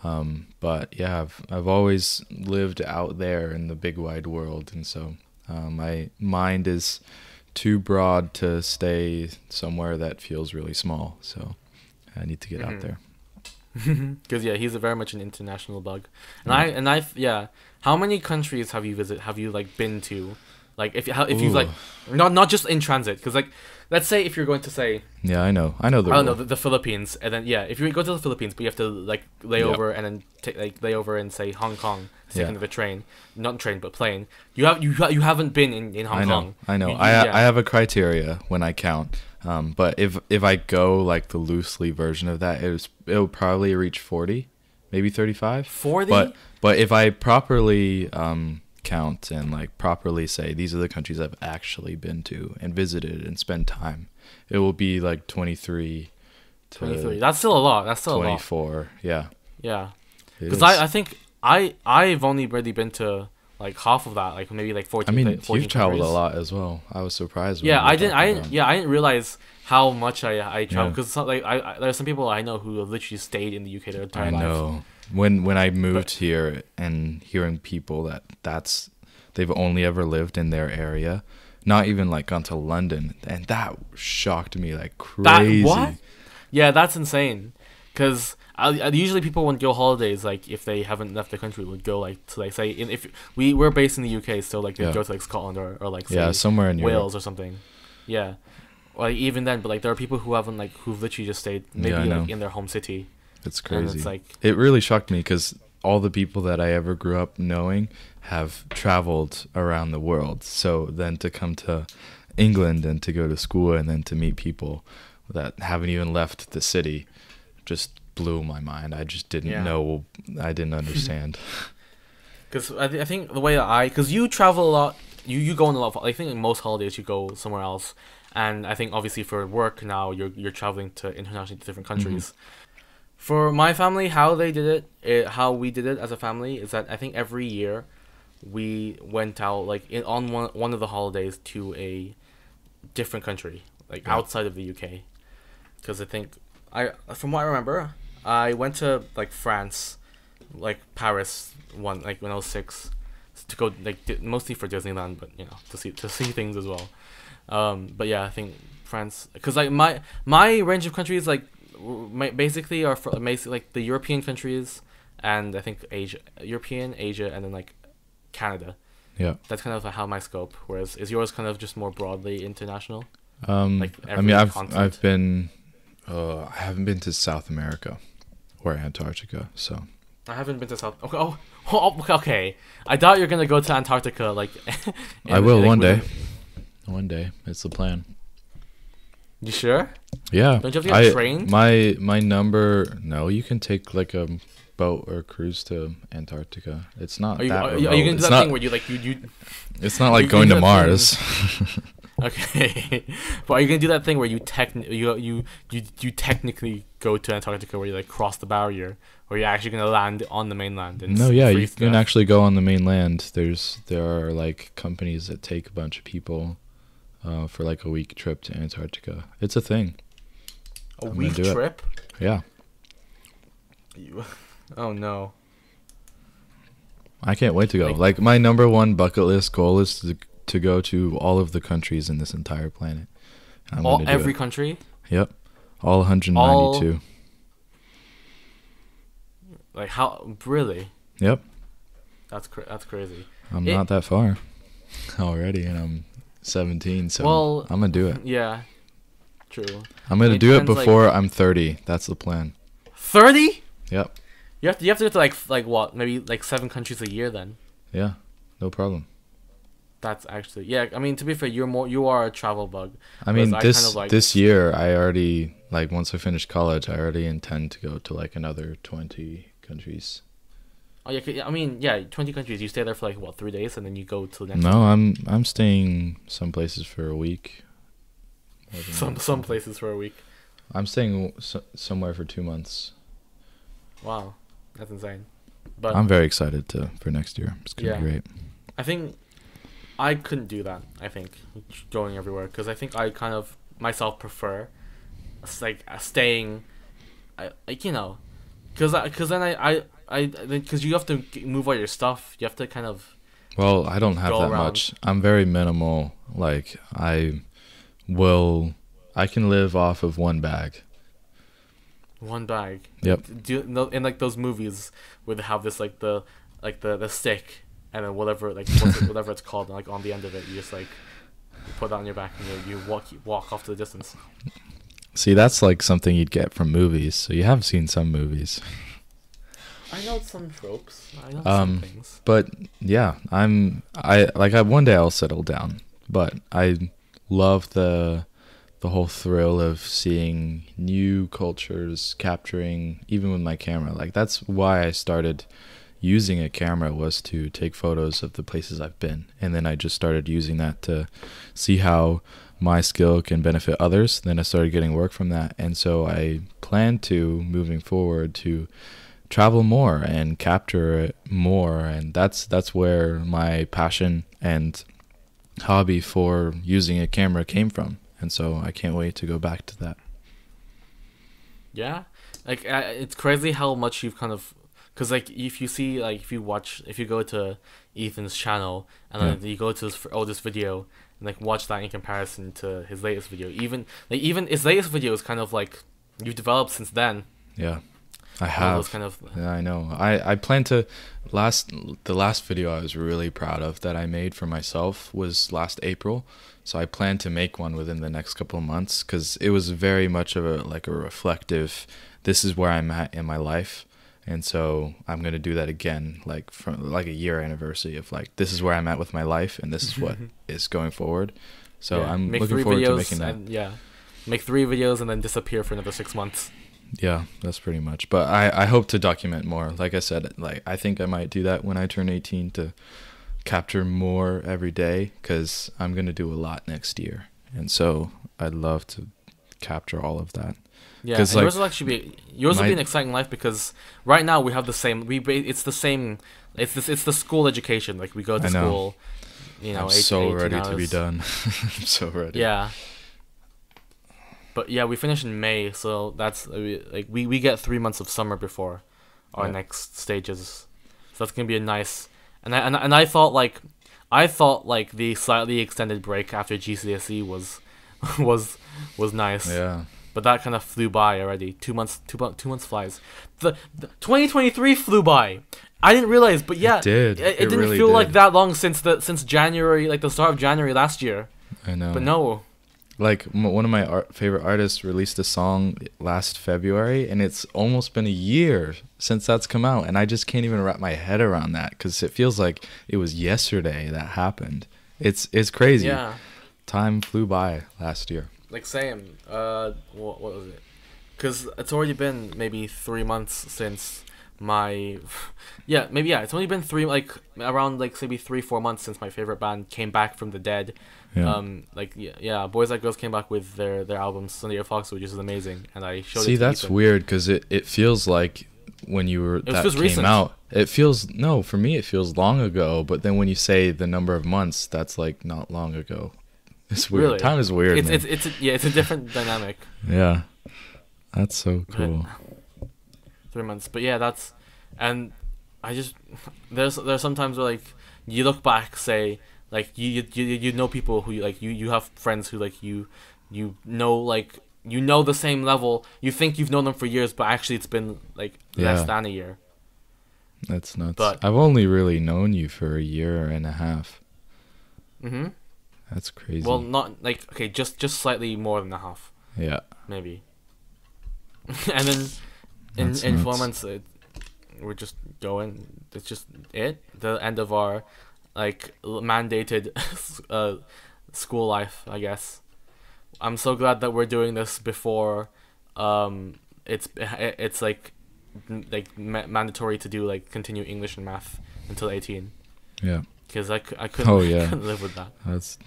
But yeah, I've always lived out there in the big wide world, and so my mind is too broad to stay somewhere that feels really small. So I need to get out there. Because he's very much an international bug, and how many countries have you like been to? Like if you've like not just in transit, because like let's say if you're going to say I know the Philippines, and then if you go to the Philippines, but you have to like lay over and then lay over in say Hong Kong, taking the train, not train but plane. You haven't been in Hong Kong. I know. I have a criteria when I count. But if I go like the loosely version of that, it'll probably reach 40, maybe 35. 40. But if I properly count and like properly say these are the countries I've actually been to and visited and spent time, it will be like 23 to 23. That's still a lot. That's still 24. A lot. Yeah. Yeah. Because I think I've only really been to like half of that, like maybe like 14. I mean, 14 you've traveled countries. a lot as well. I was surprised. I didn't realize how much I traveled, because like there's some people I know who have literally stayed in the UK their entire life. I know. When I moved here and hearing people they've only ever lived in their area, not even like gone to London, and that shocked me like crazy. What? Yeah, that's insane. Because usually people would go holidays, like if they haven't left the country, would go like to like say if we're based in the UK, so like they'd go to like Scotland or like say, somewhere in Wales Europe. Or something. Yeah, like even then, but like there are people who've literally just stayed maybe like in their home city. It's crazy. And it's like, it really shocked me because all the people that I ever grew up knowing have traveled around the world. So then to come to England and to go to school and then to meet people that haven't even left the city just blew my mind. I just didn't know. I didn't understand. Because I think the way that because you travel a lot, you go on a lot. I think in most holidays you go somewhere else, and I think obviously for work now you're traveling to internationally to different countries. Mm-hmm. For my family, how we did it as a family is that I think every year we went out on one of the holidays to a different country, outside of the UK. Because I think from what I remember, I went to France, Paris when I was 6, to go mostly for Disneyland, but to see things as well. But yeah, I think France, because my range of countries basically are basically the European countries, and I think Asia, and then Canada. Yeah, that's kind of how my scope. Whereas is yours kind of just more broadly international? I mean, I've been. I haven't been to South America or Antarctica, so. I haven't been to South. Okay. I thought you were gonna go to Antarctica, I will one day. One day, it's the plan. You sure? Yeah. Don't you have to get trained? My number. No, you can take a boat or cruise to Antarctica. It's not. Are you gonna do that thing where you? It's not like going to Mars. Okay, but are you gonna do that thing where you technically go to Antarctica where you like cross the barrier, or you're actually gonna land on the mainland and No, yeah, you freeze to can death? actually go on the mainland. There are like companies that take a bunch of people for like a week trip to Antarctica. It's a thing. A I'm gonna week do it. trip? Yeah, You, oh no! I can't wait to go. Like Like my number one bucket list goal is to go to all of the countries in this entire planet. I'm all gonna do every it. country, Yep, all all 192. like how really? Yep, That's crazy. I'm It not that far already, and I'm 17, so well, I'm gonna do it. yeah, true. I'm gonna It do it depends, like before I'm 30. That's the plan. 30. Yep. You have to go to like what? Maybe like 7 countries a year then. Yeah, no problem. That's actually yeah. I mean, to be fair, you are a travel bug. I Whereas mean, I kind this of like this year, I already like once I finish college, I already intend to go to like another 20 countries. oh yeah. I mean yeah, 20 countries. You stay there for like what 3 days and then you go to the next No, one. I'm staying some places for a week. More than Some that, some something. places for a week. I'm staying somewhere for 2 months. Wow, that's insane. But I'm very excited for next year. It's gonna yeah, be great. I think I couldn't do that. I think going everywhere because I think I kind of myself prefer like staying. I like because then because you have to move all your stuff. You have to kind of Well, I don't have go that around much. I'm very minimal. Like will, I can live off of one bag. one bag. Yep. Do you know in like those movies where they have this the stick and then whatever it's called like on the end of it you just like you put that on your back and you walk off to the distance. See, that's like something you'd get from movies. So you have seen some movies. I know some tropes. I know some things. But yeah, one day I'll settle down. But I love the whole thrill of seeing new cultures, capturing even with my camera. Like that's why I started using a camera, was to take photos of the places I've been, and then I just started using that to see how my skill can benefit others. Then I started getting work from that, and so I plan to, moving forward, to travel more and capture it more, and that's where my passion and hobby for using a camera came from. And so I can't wait to go back to that. Yeah, like it's crazy how much you've kind of, because like if you go to Ethan's channel and Yeah. then you go to his oldest video and like watch that in comparison to his latest video, even his latest video is kind of like you've developed since then. Yeah, I All those have. kind of Yeah, I know. I plan to the last video I was really proud of that I made for myself was last April. So I plan to make one within the next couple of months, because it was very much of a reflective, this is where I'm at in my life. And so I'm going to do that again, like from like a year anniversary of like, this is where I'm at with my life and this is what is going forward. So yeah, I'm make looking 3 forward to videos making that. and yeah, make 3 videos and then disappear for another 6 months. Yeah, that's pretty much. But I hope to document more. Like I said, like I think I might do that when I turn 18, to capture more every day, because I'm going to do a lot next year. And so I'd love to capture all of that. Yeah, 'Cause, and like, yours will actually be yours will be my- an exciting life because right now we have the same it's the same it's the school education, like we go to I know. school, I'm 8 so 18 ready to be hours. done. I'm so ready. Yeah, but yeah, we finish in May, so that's like we get 3 months of summer before our Yeah. next stages, so that's gonna be a nice. And I thought like the slightly extended break after GCSE was nice. Yeah. But that kind of flew by already. 2 months, 2 months flies. The 2023 flew by. I didn't realize, but yeah, It did. It It didn't really feel like did. that long since January, like the start of January last year. I know. But no, Like one of my favorite artists released a song last February, and it's almost been a year since that's come out, and I just can't even wrap my head around that, because it feels like it was yesterday that happened. It's crazy. yeah, Time flew by last year. like same. What was it? Because it's already been maybe 3 months since my yeah, maybe, yeah, it's only been around like maybe 3-4 months since my favorite band came back from the dead. Yeah. Like, yeah, Boys Like Girls came back with their album Sunday at Fox, which is amazing, and I showed it See, to that's Ethan. weird because it feels like when you were that feels came recent. out, it feels no for me it feels long ago. But then when you say the number of months, that's like not long ago. It's weird. Really, Time is weird. it's man. it's a different dynamic. Yeah, that's so cool. 3 months, but yeah, and I just there's sometimes where like you look back, say like you know people who like you have friends who like you know, like you know the same level, you think you've known them for years, but actually it's been like less Yeah. than a year. That's nuts. But I've only really known you for a year and a half. mm-hmm. That's crazy. Well, not like, okay, just slightly more than a half, yeah. maybe. And then That's in nuts. 4 months we're just going. It's just the end of our like mandated school life, I guess. I'm so glad that we're doing this before it's like mandatory to do like continue English and math until 18, Yeah. because I couldn't, Oh, yeah. couldn't live with that.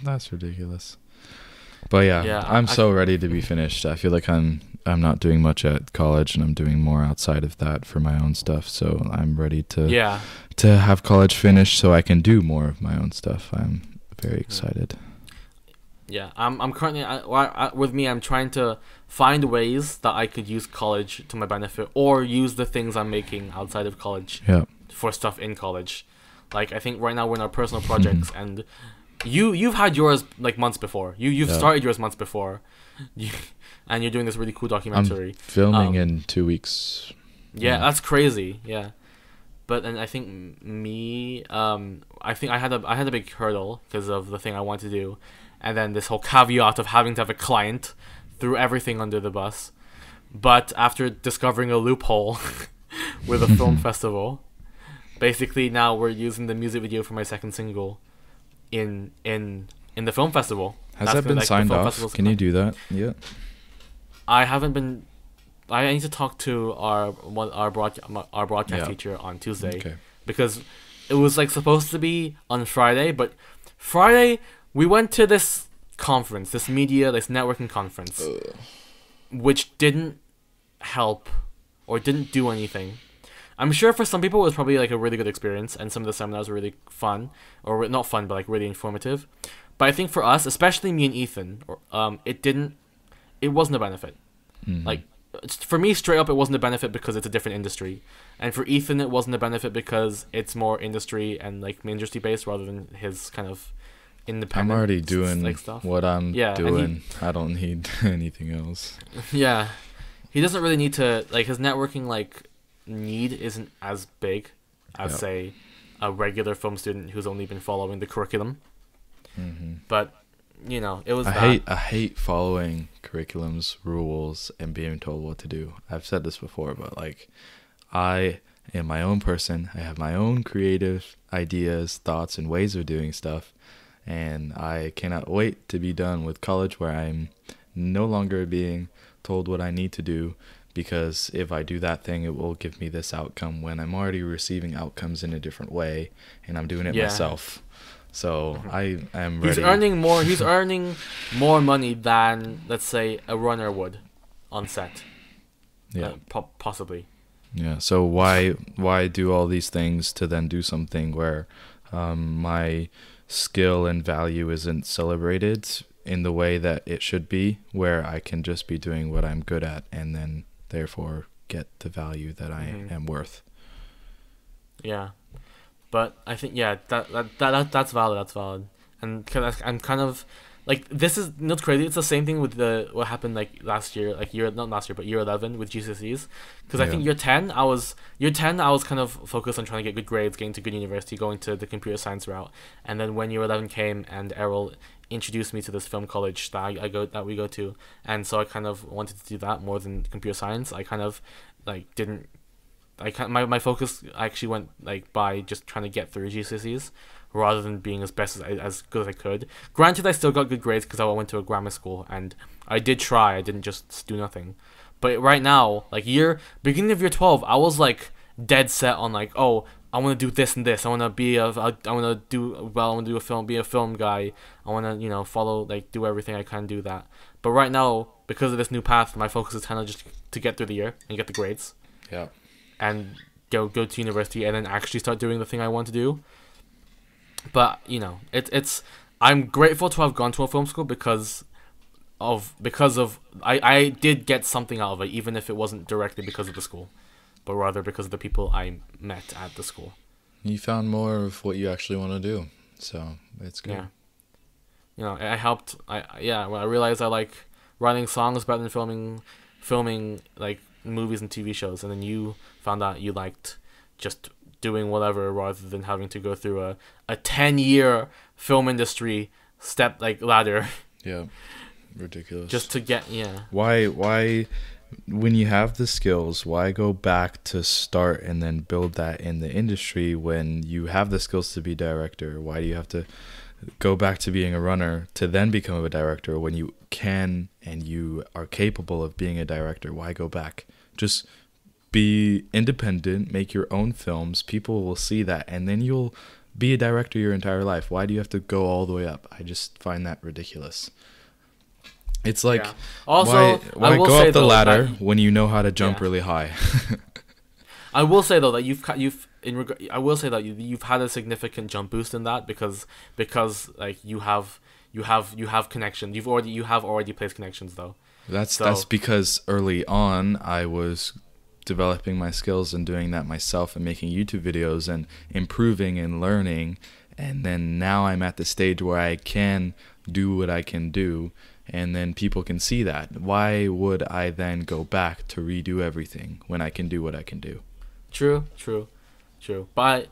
That's ridiculous. But yeah, Yeah, I'm so ready to be finished. I feel like I'm not doing much at college, and I'm doing more outside of that for my own stuff. So I'm ready to Yeah. have college finished so I can do more of my own stuff. I'm very excited. Yeah, I'm currently with me. I'm trying to find ways that I could use college to my benefit, or use the things I'm making outside of college Yeah. for stuff in college. Like, I think right now we're in our personal projects, and you've had yours like months before. You've Yeah. started yours months before, and you're doing this really cool documentary. I'm filming in 2 weeks. Yeah, that's crazy. Yeah, but and I think me, I think I had a big hurdle because of the thing I wanted to do, and then this whole caveat of having to have a client threw everything under the bus. But after discovering a loophole with a film festival, basically now we're using the music video for my second single in the film festival. Has That's that gonna, been like, the signed film off? festival's Can you do that? Yeah. I haven't been. I need to talk to our broadcast Yeah. teacher on Tuesday, Okay. because it was like supposed to be on Friday, but Friday we went to this conference, this networking conference, which didn't help or didn't do anything. I'm sure for some people it was probably like a really good experience, and some of the seminars were really fun, or not fun, but like really informative. But I think for us, especially me and Ethan, it wasn't a benefit. Mhm. Like, for me, straight up, it wasn't a benefit because it's a different industry, and for Ethan, it wasn't a benefit because it's more industry and like industry based rather than his kind of independent. I'm already doing like stuff. what I'm Yeah, and doing. I don't need anything else. Yeah, he doesn't really need to, like, his networking like need isn't as big as Yeah. say a regular film student who's only been following the curriculum. Hmm. But you know, it was I hate following curriculums, rules, and being told what to do. I've said this before, but like, I am my own person. I have my own creative ideas, thoughts, and ways of doing stuff, and I cannot wait to be done with college, where I'm no longer being told what I need to do, because if I do that thing, it will give me this outcome when I'm already receiving outcomes in a different way, and I'm doing it Yeah. myself. So I am ready. He's earning more money than, let's say, a runner would on set. Yeah. Possibly. Yeah. So why do all these things to then do something where my skill and value isn't celebrated in the way that it should be, where I can just be doing what I'm good at and then therefore get the value that I am worth. Yeah, but I think that's valid. That's valid, and cause I'm kind of like, this is not crazy. It's the same thing with what happened like last year, like not last year, but year 11 with GCSEs. Because I think year 10 I was kind of focused on trying to get good grades, getting to good university, going to the computer science route, and then when year 11 came and Errol introduced me to this film college that we go to, and so I kind of wanted to do that more than computer science. I kind of like didn't. My focus actually went like by just trying to get through GCSEs rather than being as good as I could. Granted, I still got good grades because I went to a grammar school and I did try. I didn't just do nothing. But right now, like beginning of year 12, I was like dead set on like, oh, I want to do this and this. I want to be a I want to do well. I want to do a film, be a film guy. I want to follow like do everything I can do that. But right now, because of this new path, my focus is kind of just to get through the year and get the grades. Yeah. And go to university and then actually start doing the thing I want to do. But it's I'm grateful to have gone to a film school because of I did get something out of it, even if it wasn't directly because of the school, but rather because of the people I met at the school. You found more of what you actually want to do, so it's good. Yeah, I helped. When I realized I like writing songs better than filming like movies and TV shows, and then you found out you liked just doing whatever rather than having to go through a 10-year film industry step like ladder. Yeah. Ridiculous. Just to get Why when you have the skills, why go back to start and then build that in the industry when you have the skills to be director? Why do you have to go back to being a runner to then become a director when you can and you are capable of being a director? Why go back? Just be independent, make your own films. People will see that and then you'll be a director your entire life. Why do you have to go all the way up? I just find that ridiculous. It's like, also, why go up the ladder when you know how to jump really high? I will say though that you've had a significant jump boost in that because like you have connections. You have already placed connections though. That's because early on I was developing my skills and doing that myself and making YouTube videos and improving and learning, and then now I'm at the stage where I can do what I can do. And then people can see that. Why would I then go back to redo everything when I can do what I can do? True. But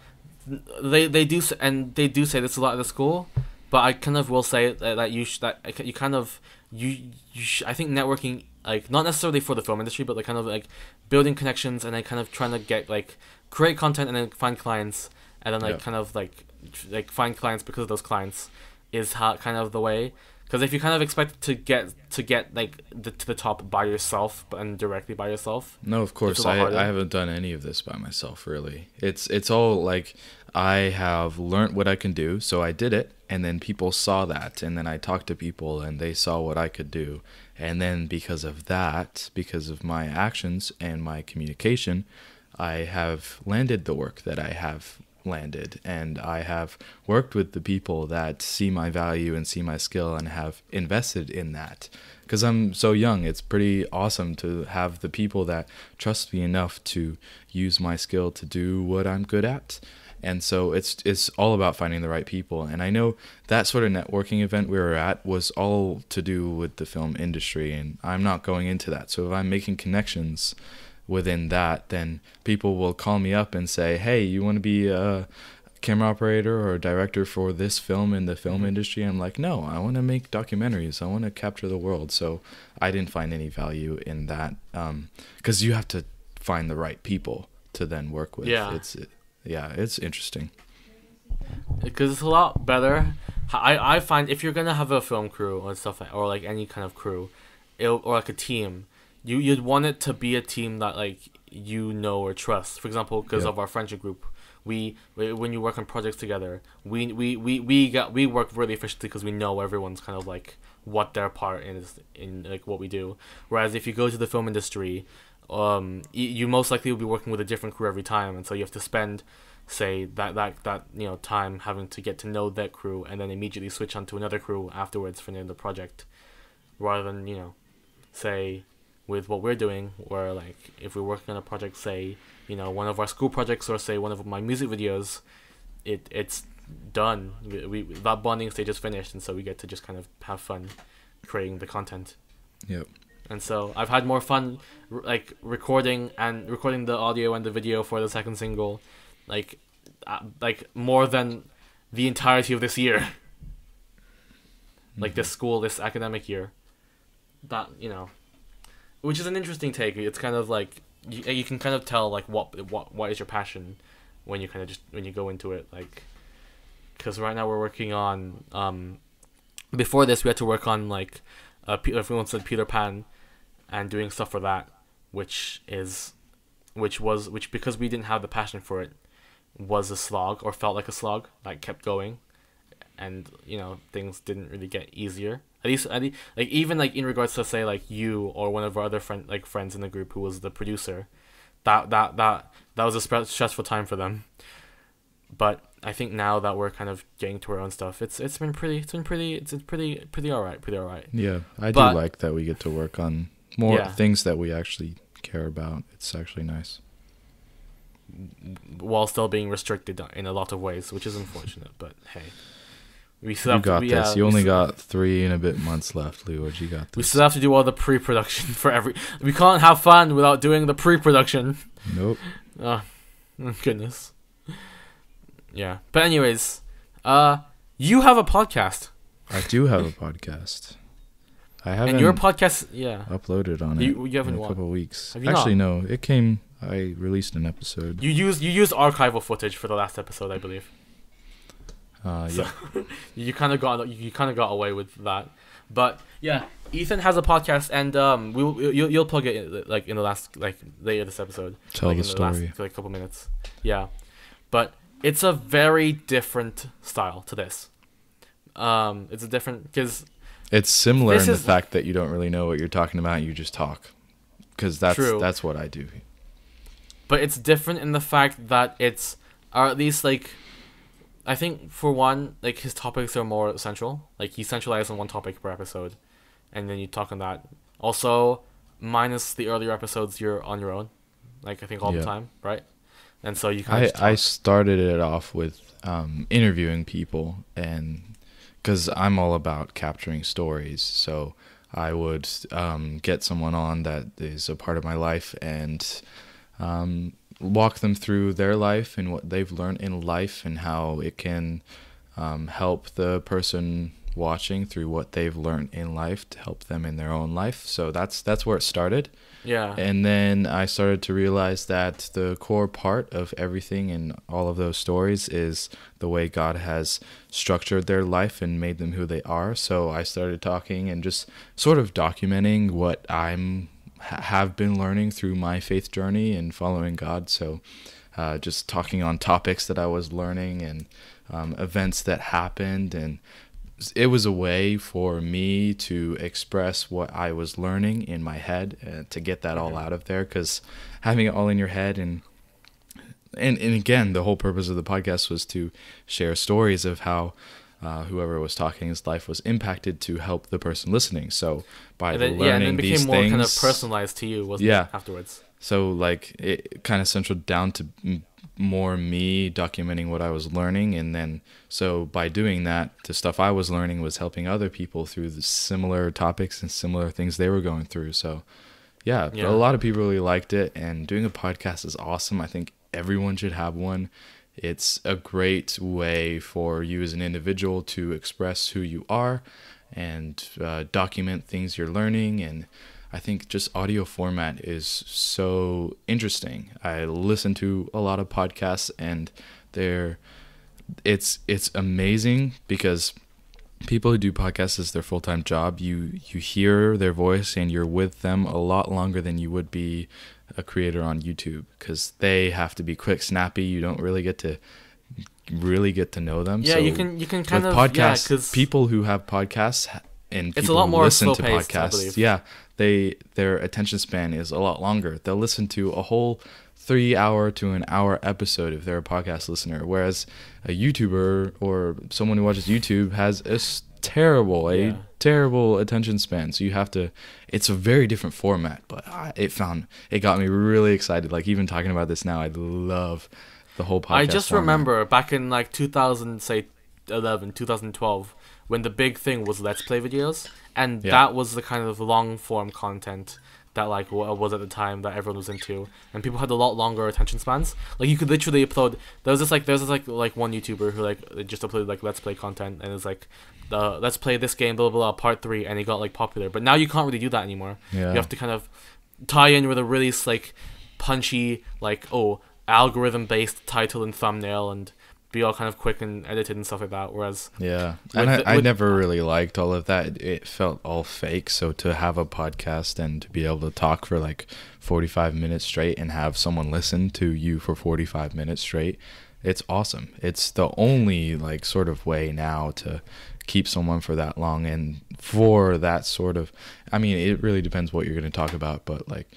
they do say this a lot at the school. But I kind of will say that I think networking, like not necessarily for the film industry, but like kind of like building connections and then kind of trying to get like create content and then find clients and then like kind of like find clients because of those clients is how kind of the way. Because if you kind of expect to get like to the top by yourself and directly by yourself, no, of course I haven't done any of this by myself. Really, it's all like I have learned what I can do, so I did it, and then people saw that, and then I talked to people, and they saw what I could do, and then because of that, because of my actions and my communication, I have landed the work that I have landed, and I have worked with the people that see my value and see my skill and have invested in that. Because I'm so young, it's pretty awesome to have the people that trust me enough to use my skill to do what I'm good at. And so it's all about finding the right people. And I know that sort of networking event we were at was all to do with the film industry, and I'm not going into that. So if I'm making connections within that, then people will call me up and say, hey, you want to be a camera operator or a director for this film in the film industry? I'm like, no, I want to make documentaries. I want to capture the world. So I didn't find any value in that, because you have to find the right people to then work with. It's interesting. Because it's a lot better. I find if you're gonna have a film crew or stuff like, or like any kind of crew, or like a team, you'd want it to be a team that like or trust. For example, because of our friendship group, we when you work on projects together, we work really efficiently because we know everyone's kind of like what their part is in like what we do. Whereas if you go to the film industry, you most likely will be working with a different crew every time, and so you have to spend, say, that time having to get to know that crew and then immediately switch on to another crew afterwards for the project, rather than say with what we're doing, where like if we're working on a project, say one of our school projects or say one of my music videos, it's done. We that bonding stage is finished, and so we get to just kind of have fun creating the content. Yep. And so I've had more fun like recording the audio and the video for the second single, like more than the entirety of this year. Like this academic year. That which is an interesting take. It's kind of like you can kind of tell like what is your passion when you kind of when you go into it, like, because right now we're working on before this we had to work on like everyone said Peter Pan and doing stuff for that, which is which because we didn't have the passion for it, was a slog or felt like a slog, like kept going, and things didn't really get easier. At least like even like in regards to say like you or one of our other friends in the group who was the producer, that was a stressful time for them. But I think now that we're kind of getting to our own stuff, it's been pretty all right. Yeah, I do like that we get to work on more things that we actually care about. It's actually nice. While still being restricted in a lot of ways, which is unfortunate, but hey. We still You have got to, this. You only got 3 and a bit months left, Leorge. You got this. We still have to do all the pre-production for we can't have fun without doing the pre-production. Nope. Oh, goodness. Yeah. But anyways, you have a podcast. I do have a podcast. I haven't. And your podcast, uploaded on it. You haven't in a couple of weeks. Have you Actually, not? no. It came. I released an episode. You used archival footage for the last episode, I believe. Yeah. you kind of got away with that, but yeah, Ethan has a podcast, and you'll plug it like in the last later this episode. Tell like, the in story. The last, like couple minutes. Yeah, but it's a very different style to this. It's a different because it's similar in the fact that you don't really know what you're talking about. You just talk, because that's what I do. But it's different in the fact that it's, or at least like, I think for one, like his topics are more central. Like he centralizes on one topic per episode, and then you talk on that. Also, minus the earlier episodes, you're on your own. Like I think all the time, right? And so you kind of. I started it off with interviewing people, and because I'm all about capturing stories, so I would get someone on that is a part of my life and. Walk them through their life and what they've learned in life and how it can help the person watching through what they've learned in life to help them in their own life. So that's where it started. Yeah. And then I started to realize that the core part of everything in all of those stories is the way God has structured their life and made them who they are. So I started talking and just sort of documenting what have been learning through my faith journey and following God. So just talking on topics that I was learning and events that happened, and it was a way for me to express what I was learning in my head, to get that all out of there, because having it all in your head and again, the whole purpose of the podcast was to share stories of how whoever was talking, his life was impacted to help the person listening. So by learning and it became these more things, kind of personalized to you, wasn't it? Afterwards. So like it kind of centered down to more me documenting what I was learning, and then so by doing that, the stuff I was learning was helping other people through the similar topics and similar things they were going through. So yeah, a lot of people really liked it, and doing a podcast is awesome. I think everyone should have one. It's a great way for you as an individual to express who you are and document things you're learning. And I think just audio format is so interesting. I listen to a lot of podcasts, and it's amazing because people who do podcasts as their full-time job, you hear their voice and you're with them a lot longer than you would be a creator on YouTube, because they have to be quick, snappy. You don't really get to know them. Yeah, so you can kind of podcasts, cause people who have podcasts and it's people a lot who more listen to slow-paced, podcasts, their attention span is a lot longer. They'll listen to a whole 3-hour to an hour episode if they're a podcast listener, whereas a YouTuber or someone who watches YouTube has a terrible attention span. So you have to, it's a very different format, but it got me really excited. Like even talking about this now, I love the whole podcast. I just format. remember back in like 2012 when the big thing was Let's Play videos, and that was the kind of long form content that like was at the time that everyone was into, and people had a lot longer attention spans. Like you could literally upload. There's this one YouTuber who like just uploaded like Let's Play content, and it's like let's play this game blah blah blah part 3, and it got like popular. But now you can't really do that anymore. You have to kind of tie in with a really like punchy like algorithm based title and thumbnail, and be all kind of quick and edited and stuff like that. Whereas yeah, and I never really liked all of that. It felt all fake. So to have a podcast and to be able to talk for like 45 minutes straight and have someone listen to you for 45 minutes straight, it's awesome. It's the only like sort of way now to keep someone for that long, and for that sort of, I mean, it really depends what you're going to talk about, but like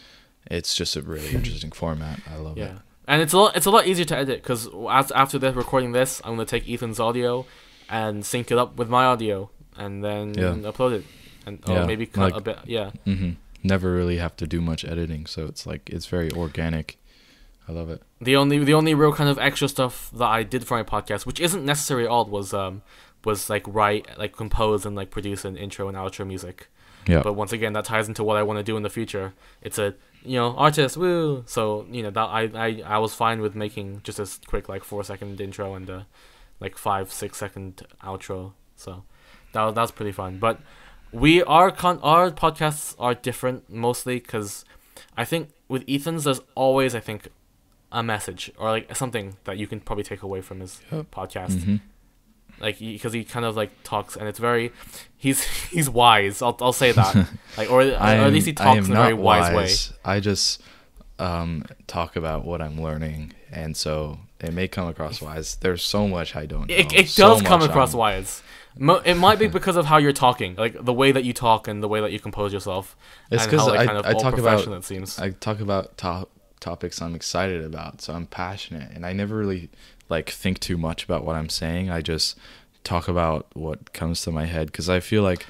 it's just a really interesting format. I love it. And it's a lot easier to edit, because after this, recording this, I'm gonna take Ethan's audio and sync it up with my audio, and then upload it, and maybe cut like, a bit. Yeah. Mm-hmm. Never really have to do much editing, so it's like it's very organic. I love it. The only real kind of extra stuff that I did for my podcast, which isn't necessarily odd, was like write, like compose and like produce an intro and outro music. Yeah. But once again, that ties into what I want to do in the future. It's a artist, woo. So that I was fine with making just a quick like 4-second intro and a like 5-6 second outro. So that's pretty fun. But our podcasts are different mostly because I think with Ethan's there's always, I think, a message or like something that you can probably take away from his podcast. Mm-hmm. Like because he kind of like talks, and it's very, he's wise. I'll say that. Like or at least he talks in a very wise way. I just talk about what I'm learning, and so it may come across wise. There's so much I don't know. It does come across wise. It might be because of how you're talking, like the way that you talk and the way that you compose yourself. It's because I talk about it seems. I talk about topics I'm excited about, so I'm passionate, and I never really like think too much about what I'm saying. I just talk about what comes to my head, because I feel like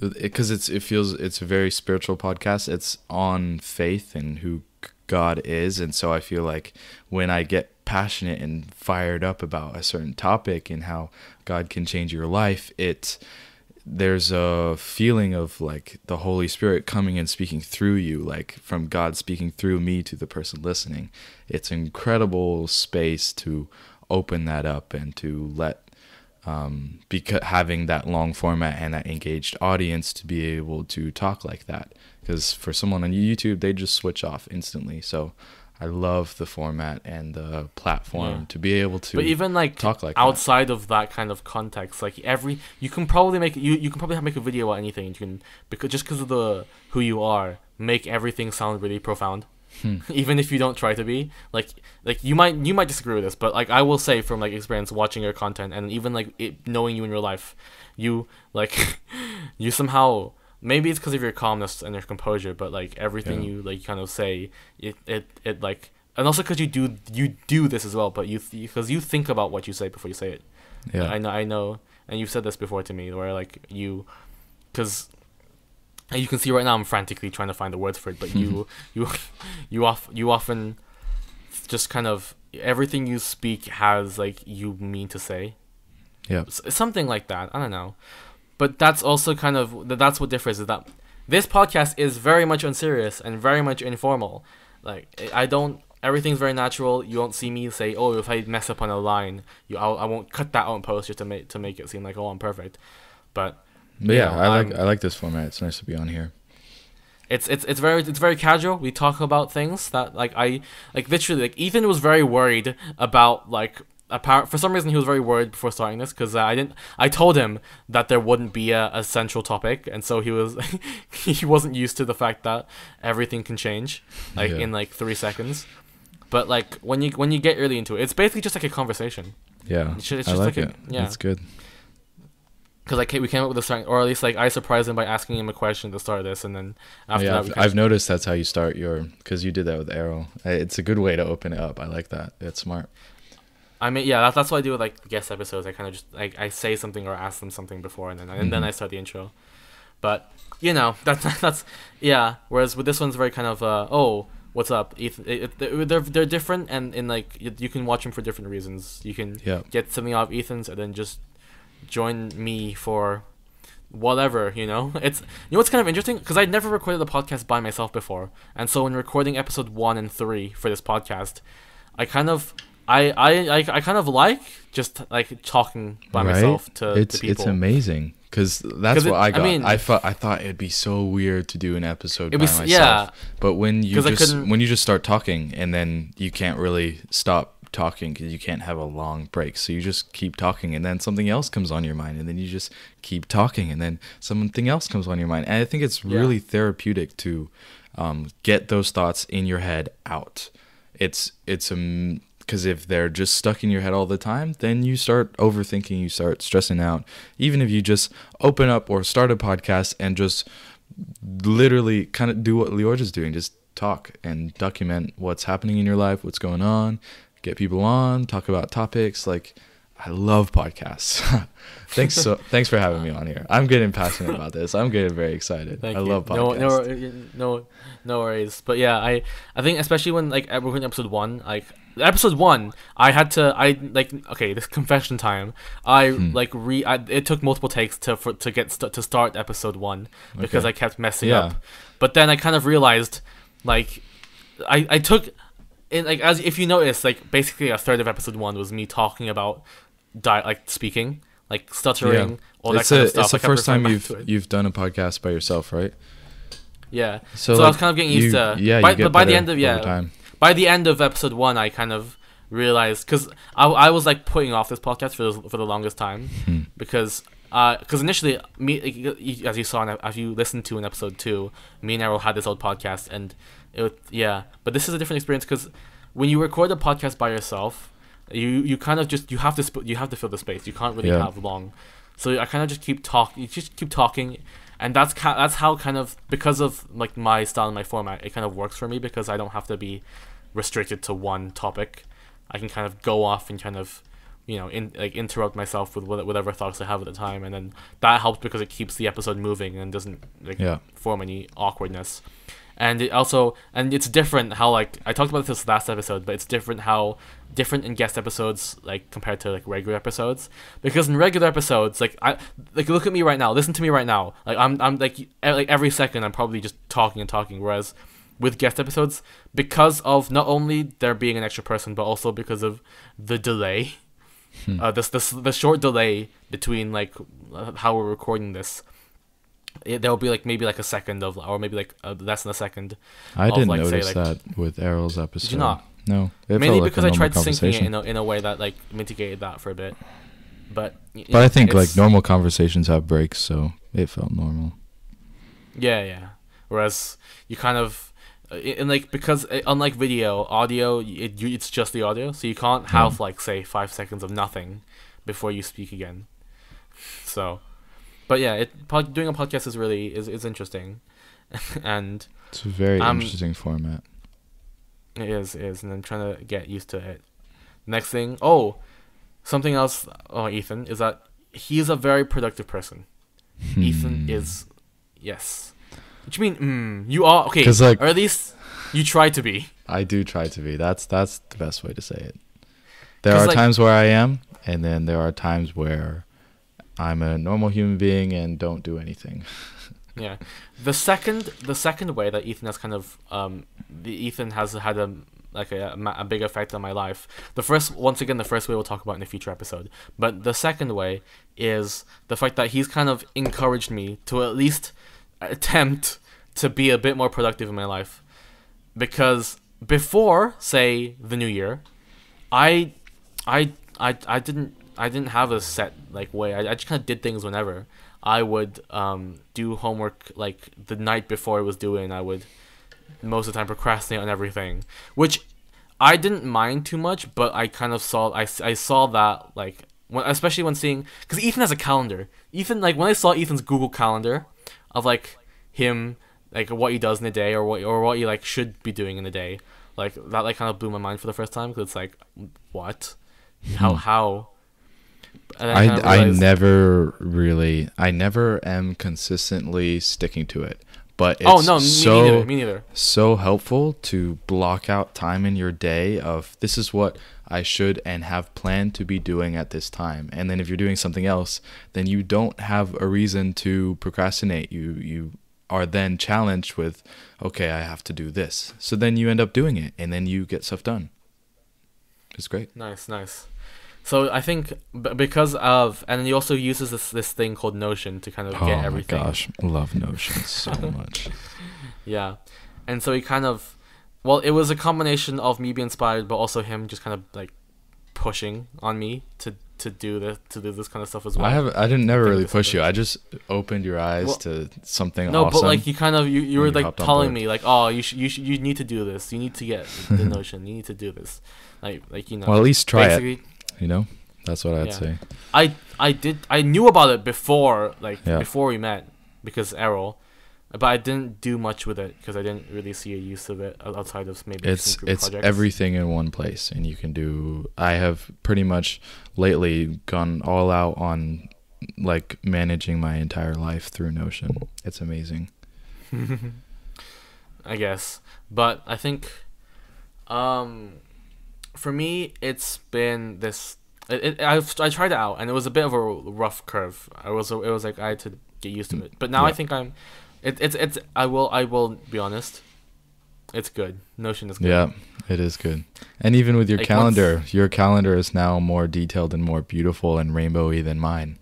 because it's a very spiritual podcast. It's on faith and who God is, and so I feel like when I get passionate and fired up about a certain topic and how God can change your life, there's a feeling of like the Holy Spirit coming and speaking through you, like from God speaking through me to the person listening. It's an incredible space to open that up and to let because having that long format and that engaged audience to be able to talk like that, because for someone on YouTube they just switch off instantly. So I love the format and the platform to be able to. But even like talk like outside of that kind of context, like you can probably make a video about anything. You can because of who you are, make everything sound really profound. Even if you don't try to be like you might disagree with this, but like I will say from like experience watching your content and even like knowing you in real life, you like you somehow. Maybe it's because of your calmness and your composure, but like everything you like kind of say, it like, and also because you do this as well, but because you think about what you say before you say it. Yeah, I know, and you've said this before to me, where like because you can see right now I'm frantically trying to find the words for it, but you often just kind of everything you speak has like you mean to say. Yeah, something like that. I don't know. But that's also kind of, that's what differs, is that this podcast is very much unserious and very much informal. Like, everything's very natural. You won't see me say, oh, if I mess up on a line, I won't cut that out in post just to make it seem like, oh, I'm perfect. But yeah, I like this format. It's nice to be on here. It's very casual. We talk about things that literally like Ethan was very worried about like. For some reason, he was very worried before starting this because I told him that there wouldn't be a central topic, and so he wasn't used to the fact that everything can change in like 3 seconds. But like when you get really into it, it's basically just like a conversation. Yeah, it's just like it. Yeah, it's good. Because we came up with a start, or at least like I surprised him by asking him a question to start this, and then after that, I've noticed that's how you start because you did that with Arrow. It's a good way to open it up. I like that. It's smart. I mean, yeah, that's what I do with like guest episodes. I kind of just I say something or ask them something before, and then I start the intro. But that's yeah. Whereas with this one's very kind of oh, what's up, Ethan? They're different, and in like you can watch them for different reasons. You can get something out of Ethan's, and then just join me for whatever. It's what's kind of interesting, because I'd never recorded a podcast by myself before, and so when recording episode 1 and 3 for this podcast, I kind of like just like talking by myself to people. It's amazing because that's what I got. I thought it'd be so weird to do an episode by myself. Yeah. But when you just start talking, and then you can't really stop talking because you can't have a long break. So you just keep talking, and then something else comes on your mind, and then you just keep talking, and then something else comes on your mind. And I think it's really therapeutic to get those thoughts in your head out. It's because if they're just stuck in your head all the time, then you start overthinking, you start stressing out. Even if you just open up or start a podcast and just literally kind of do what LeorgeRG is doing, just talk and document what's happening in your life, what's going on, get people on, talk about topics. Like, I love podcasts. Thanks for having me on here. I'm getting passionate about this. I'm getting very excited. I love podcasts. No worries. But yeah, I think especially when like we're in episode 1, like episode 1, this confession time. It took multiple takes to start episode 1 because I kept messing up. But then I kind of realized, like, I took in, like, as if you notice, like basically a third of episode 1 was me talking about speaking, like stuttering, all that kind of stuff. It's the first time you've done a podcast by yourself, right? Yeah. So like, I was kind of getting used to. Yeah. By the end of episode 1, I kind of realized, because I was like putting off this podcast for the longest time because initially as you listened to in episode 2, me and Errol had this old podcast, and but this is a different experience because when you record a podcast by yourself, you kind of just you have to fill the space. You can't really have long, so I kind of just keep talking, and that's how kind of, because of like my style and my format, it kind of works for me because I don't have to be restricted to one topic. I can kind of go off and kind of interrupt myself with whatever thoughts I have at the time, and then that helps because it keeps the episode moving and doesn't form any awkwardness. And it's different how, like, I talked about this last episode, but it's different in guest episodes, like, compared to like regular episodes, because in regular episodes, like, look at me right now, listen to me right now, like I'm like every second I'm probably just talking and talking, whereas with guest episodes, because of not only there being an extra person, but also because of the delay, the short delay between like how we're recording this. There will be like maybe like a second of, or maybe like less than a second. I didn't notice that with Errol's episode. Did you not? No, mainly because I tried syncing it in a way that like mitigated that for a bit. But I think like normal conversations have breaks, so it felt normal. Yeah. Whereas you kind of, because unlike video, audio, it's just the audio, so you can't have like say 5 seconds of nothing before you speak again. So. But yeah, doing a podcast is really interesting, and it's a very interesting format. It is, and I'm trying to get used to it. Next thing, something else. Ethan is that he's a very productive person. Ethan is, yes. What you mean? You are okay, or at least you try to be. I do try to be. That's the best way to say it. There are times where I am, and then there are times where I'm a normal human being and don't do anything. Yeah, the second way that Ethan has kind of Ethan has had a big effect on my life. The first way we'll talk about in a future episode. But the second way is the fact that he's kind of encouraged me to at least attempt to be a bit more productive in my life. Because before, say, the new year, I didn't have a set like way. I just kind of did things whenever. I would do homework like the night before it was due, and I would most of the time procrastinate on everything, which I didn't mind too much. But I kind of saw I saw that, like, especially when seeing, because Ethan has a calendar. Ethan, like, when I saw Ethan's Google Calendar of like him, like what he does in a day, or what he like should be doing in a day, like that like kind of blew my mind for the first time, because it's like, what, how. I never am consistently sticking to it, but it's me neither. So helpful to block out time in your day of, this is what I should and have planned to be doing at this time. And then if you're doing something else, then you don't have a reason to procrastinate. You are then challenged with, okay, I have to do this. So then you end up doing it, and then you get stuff done. It's great. Nice. So I think because of, and then he also uses this thing called Notion to kind of get everything. Oh my gosh, love Notion so much. Yeah, and so he kind of, well, it was a combination of me being inspired, but also him just kind of like pushing on me to do this kind of stuff as well. I didn't never Think really this push you. happens. I just opened your eyes Well, to something no, awesome. but like you kind of you were you like hopped on telling board. me like, oh, you need to do this. You need to get the Notion. You need to do this. Like you know. Well, at least try it. basically, You know, that's what I'd Yeah. say. I knew about it before Yeah. before we met because Errol, but I didn't do much with it because I didn't really see a use of it outside of maybe It's some group it's projects. everything in one place, and you can do. I have pretty much lately gone all out on like managing my entire life through Notion. It's amazing. I guess, but I think, for me, it's been this. I tried it out, and it was a bit of a rough curve. It was like I had to get used to it, but now I Yeah. think I'm. It's I will be honest. It's good. Notion is good. Yeah, it is good. And even with your Like, calendar, your calendar is now more detailed and more beautiful and rainbowy than mine.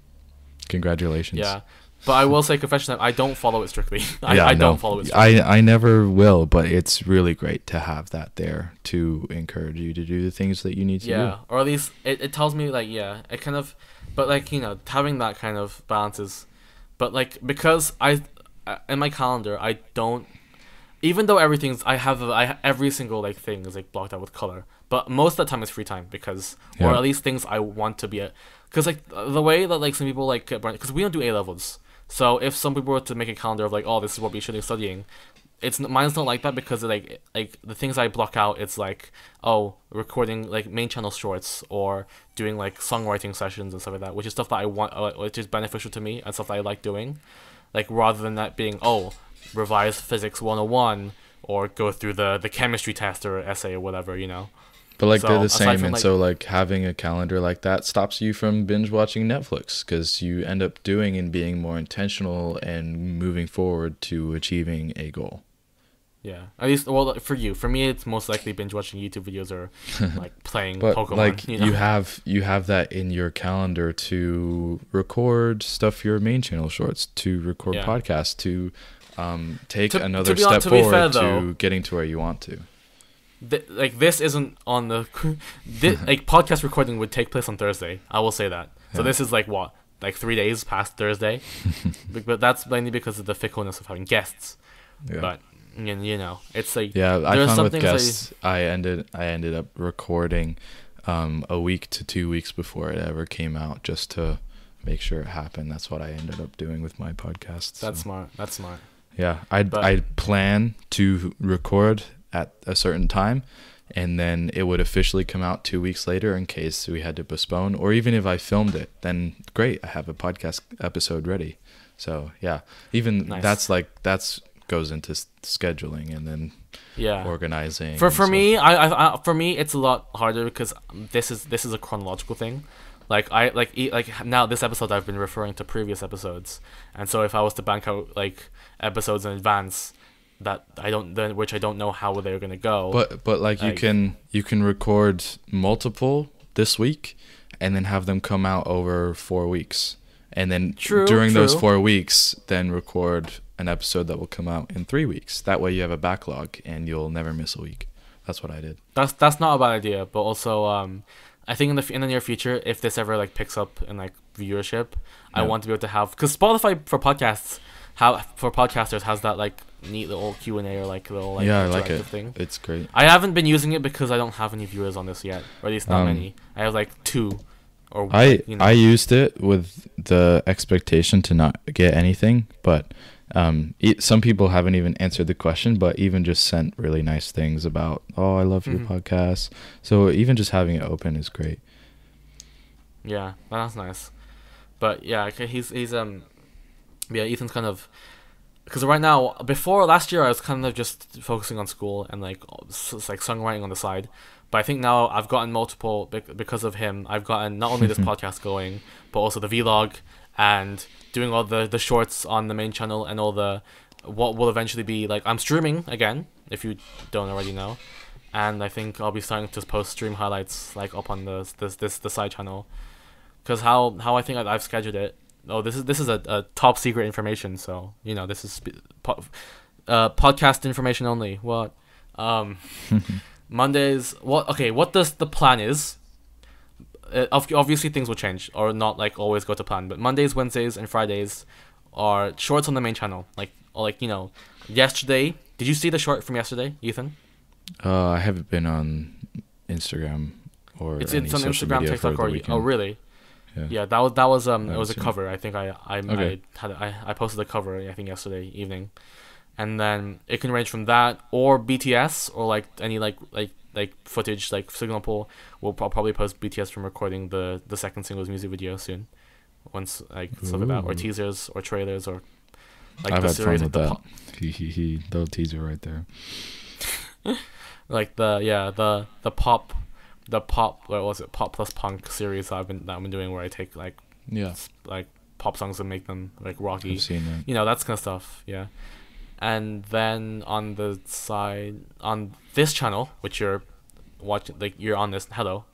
Congratulations. Yeah, but I will say confession that I don't follow it strictly. I no, don't follow it strictly. I never will, but it's really great to have that there to encourage you to do the things that you need to Yeah, or at least it tells me like it kind of, but like having that kind of balances, but like because in my calendar I don't, even though every single like thing is like blocked out with color, but most of the time it's free time because or Yeah. at least things I want to be at, because like the way that like some people like because we don't do A levels, so if some people were to make a calendar of like, oh, this is what we should be studying, mine's not like that because like the things I block out, it's like, oh, recording like main channel shorts or doing like songwriting sessions and stuff like that, which is stuff that I want, which is beneficial to me and stuff that I like doing, like rather than that being, oh, revise physics 101 or go through the chemistry test or essay or whatever, But like So, they're the aside same, from, and like- so like having a calendar like that stops you from binge watching Netflix because you end up doing and being more intentional and moving forward to achieving a goal. Yeah, at least, well, for me it's most likely binge watching YouTube videos or like playing But Pokemon. like you know? you have that in your calendar to record stuff, your main channel shorts, to record Yeah. podcasts, to take To- another to be step to be forward fair, though- to getting to where you want to. Like this isn't on the like podcast recording would take place on Thursday. I will say that. So Yeah. this is like what, like 3 days past Thursday, but that's mainly because of the fickleness of having guests. Yeah. But it's like Yeah, I there's found some with things that guests, I ended up recording a week to 2 weeks before it ever came out, just to make sure it happened. That's what I ended up doing with my podcast. That's so. smart. That's smart. Yeah, But- I'd plan to record at a certain time, and then it would officially come out 2 weeks later in case we had to postpone, or even if I filmed it, then great, I have a podcast episode ready. So yeah, even Nice. that's goes into scheduling and then Yeah. organizing. For and stuff. me, I for me it's a lot harder because this is a chronological thing. Like now this episode I've been referring to previous episodes, and so if I was to bank out like episodes in advance that which I don't know how they're gonna go. But like you can record multiple this week, and then have them come out over 4 weeks, and then during those 4 weeks, then record an episode that will come out in 3 weeks. That way you have a backlog and you'll never miss a week. That's what I did. That's not a bad idea, but also I think in the near future, if this ever like picks up in like viewership, I Yeah. want to be able to have, because Spotify for podcasters has that like neat little Q&A or like little like Yeah, I like interactive it. thing. It's great. I haven't been using it because I don't have any viewers on this yet, or at least not many. I have like 2, or I used it with the expectation to not get anything, but some people haven't even answered the question, but even just sent really nice things about, oh, I love your podcast. So even just having it open is great. Yeah, that's nice. But yeah, okay, he's Ethan's kind of, because right now, before last year I was kind of just focusing on school and like songwriting on the side, but I think now I've gotten multiple because of him. I've gotten not only this podcast going, but also the vlog and doing all the shorts on the main channel and all the what will eventually be like, I'm streaming again, if you don't already know, and I think I'll be starting to post stream highlights like up on the side channel, because how I think I've scheduled it. Oh, this is a top secret information, so this is podcast information only. What? Um, Mondays. What does the plan is? Obviously things will change or not like always go to plan. But Mondays, Wednesdays, and Fridays are shorts on the main channel. Yesterday. Did you see the short from yesterday, Ethan? I haven't been on Instagram or It's any on social Instagram, media TikTok, for the or weekend. oh really? Yeah. Yeah, it was a seen cover. I think Okay. I posted the cover I think yesterday evening, and then it can range from that or BTS or like any like footage. Like for example, we'll probably post BTS from recording the second single's music video soon, once like stuff like that, or Ooh. teasers or trailers or like I've the had series fun like with that. Little teaser right there. like the pop what was it, pop plus punk series that I've been doing, where I take like Yeah, like pop songs and make them like rocky, I've seen that. that kind of stuff. Yeah. And then on the side, on this channel, which you're watching, like you're on this, hello,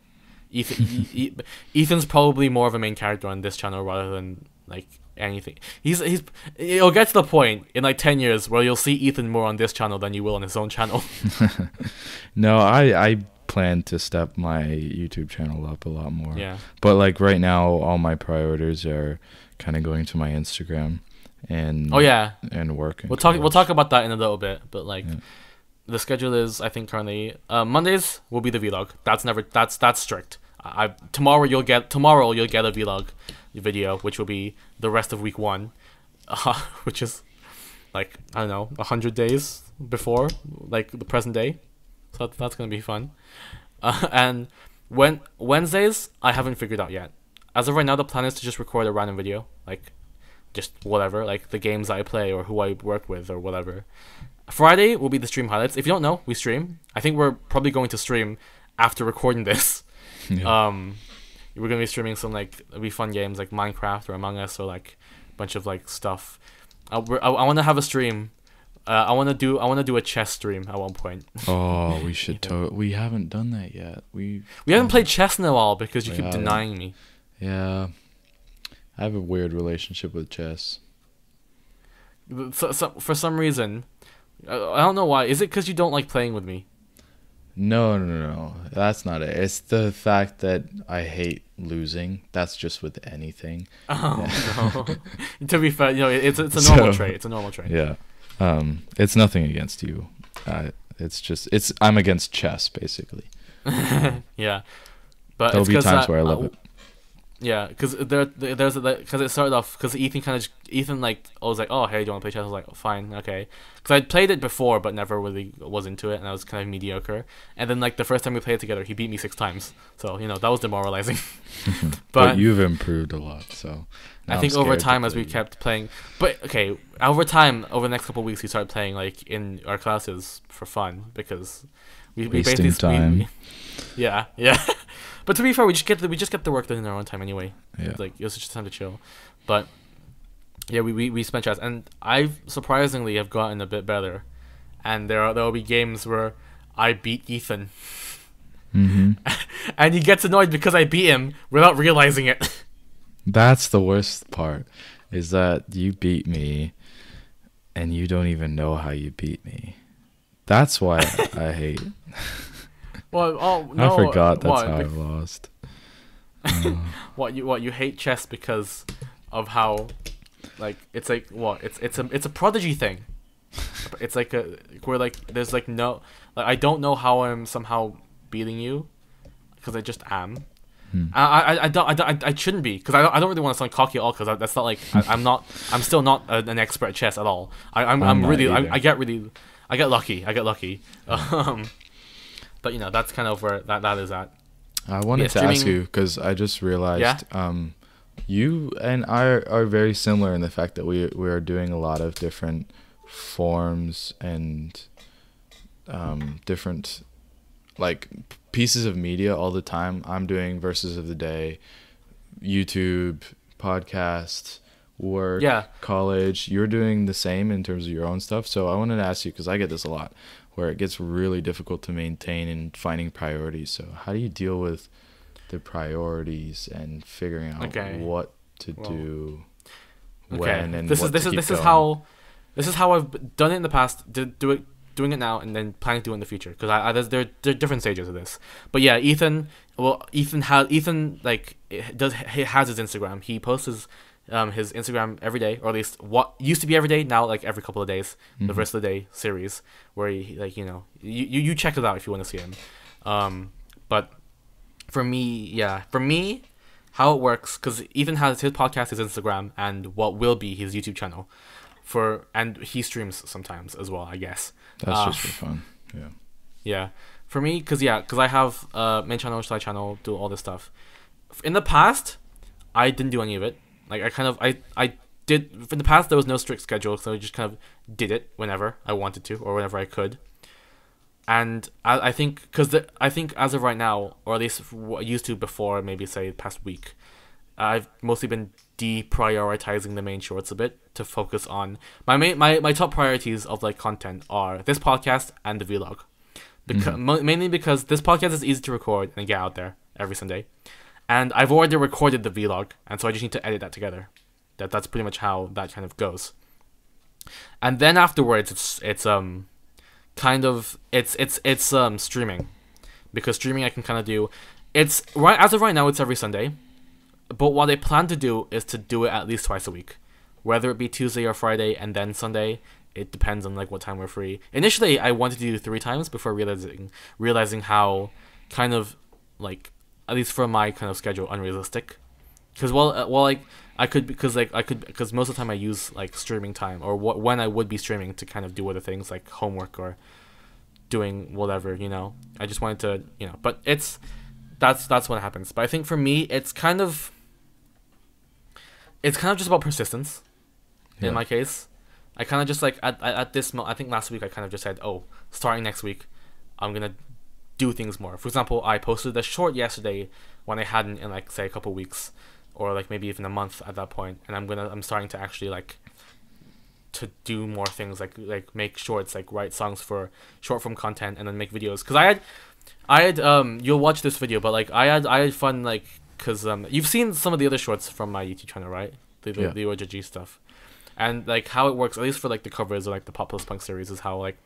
Ethan's probably more of a main character on this channel rather than like anything. It'll get to the point in like 10 years where you'll see Ethan more on this channel than you will on his own channel. No, I plan to step my YouTube channel up a lot more. Yeah. But like right now, all my priorities are kind of going to my Instagram and Oh yeah. and work. And We'll talk about that in a little bit, but like Yeah. the schedule is, I think currently Mondays will be the vlog. That's strict. Tomorrow you'll get a vlog video, which will be the rest of week 1, which is like I don't know 100 days before like the present day, so that's gonna be fun. And Wednesdays I haven't figured out yet. As of right now, the plan is to just record a random video, like just whatever, like the games I play or who I work with or whatever. Friday will be the stream highlights. If you don't know, we stream. I think we're probably going to stream after recording this. Yeah. We're gonna be streaming some like it'll be fun games like Minecraft or Among Us or like a bunch of like stuff. I want to have a stream. I want to do a chess stream at one point. Oh, we should. We haven't done that yet. We haven't played chess in a while because you We keep haven't. denying me. Yeah, I have a weird relationship with chess. So for some reason, I don't know why. Is it because you don't like playing with me? No. That's not it. It's the fact that I hate losing. That's just with anything. Oh no. To be fair, it's a normal trait. It's a normal trait. Yeah. It's nothing against you. I'm against chess basically. Yeah, but There'll it's be 'cause times where I love it. Yeah, because because it started off because Ethan like I was like, oh hey, do you want to play chess? I was like, oh, fine, okay, because I'd played it before but never really was into it and I was kind of mediocre. And then like the first time we played it together, he beat me 6 times, so that was demoralizing. But you've improved a lot, so now I think I'm over scared to time as play we you. kept playing, but okay, over the next couple of weeks we started playing like in our classes for fun because we Wasting basically time. yeah. But to be fair, we just get the work done in our own time anyway. Yeah. Like it was just time to chill. But yeah, we spent chess, and I surprisingly have gotten a bit better. And there will be games where I beat Ethan, Mm-hmm. and he gets annoyed because I beat him without realizing it. That's the worst part, is that you beat me, and you don't even know how you beat me. That's why I hate. Well, oh no, I forgot that's what, how I lost. What you hate chess because of how, like it's like what it's a prodigy thing. It's like where like there's like no, like I don't know how I'm somehow beating you, because I just am. I shouldn't be, because I don't really want to sound cocky at all, because that's not like I'm still not an expert at chess at all. I'm not really either. I get lucky. But that's kind of where that is at. I wanted to ask you, because I just realized you and I are very similar in the fact that we are doing a lot of different forms and different like pieces of media all the time. I'm doing verses of the day, YouTube, podcast, work, college. You're doing the same in terms of your own stuff. So I wanted to ask you, because I get this a lot, where it gets really difficult to maintain and finding priorities. So how do you deal with the priorities and figuring out what to do when and this is how I've done it in the past. Do it doing it now and then planning to do it in the future, because there are different stages of this. But yeah, Ethan. Well, Ethan like he has his Instagram. He posts his Instagram every day, or at least what used to be every day, now like every couple of days. The rest of the day series where he, like, you know, you check it out if you want to see him. But for me, how it works, because Ethan has his podcast, his Instagram, and what will be his YouTube channel, and he streams sometimes as well, I guess. That's just for fun. Yeah. Yeah. For me, because I have main channel, side channel, do all this stuff. In the past, I didn't do any of it. Like, I did, in the past there was no strict schedule, so I just kind of did it whenever I wanted to, or whenever I could. And I think, I think as of right now, or at least what I used to before, maybe say the past week, I've mostly been deprioritizing the main shorts a bit to focus on my top priorities of like content are this podcast and the vlog, because mainly because this podcast is easy to record and get out there every Sunday, and I've already recorded the vlog, and so I just need to edit that together. That's pretty much how that kind of goes. And then afterwards, it's streaming, because streaming I can kind of do. It's right as of right now, it's every Sunday, but what I plan to do is to do it at least twice a week, whether it be Tuesday or Friday and then Sunday. It depends on like what time we're free. Initially, I wanted to do 3 times before realizing how kind of like, at least for my kind of schedule, unrealistic. Because like I could, because most of the time I use like streaming time, or when I would be streaming, to kind of do other things like homework or doing whatever, you know. I just wanted to, you know, but that's what happens. But I think for me, it's kind of just about persistence. Yeah. In my case, I kind of just like at this I think last week I kind of just said, oh, starting next week, I'm gonna do things more. For example, I posted a short yesterday when I hadn't in like say a couple weeks, or like maybe even a month at that point, and I'm starting to actually like to do more things, like make shorts, like write songs for short form content, and then make videos. Because I had you'll watch this video, but like I had fun, like, because you've seen some of the other shorts from my YouTube channel, right? The LeorgeRG stuff, and like how it works, at least for like the covers or like the Pop Plus Punk series, is how like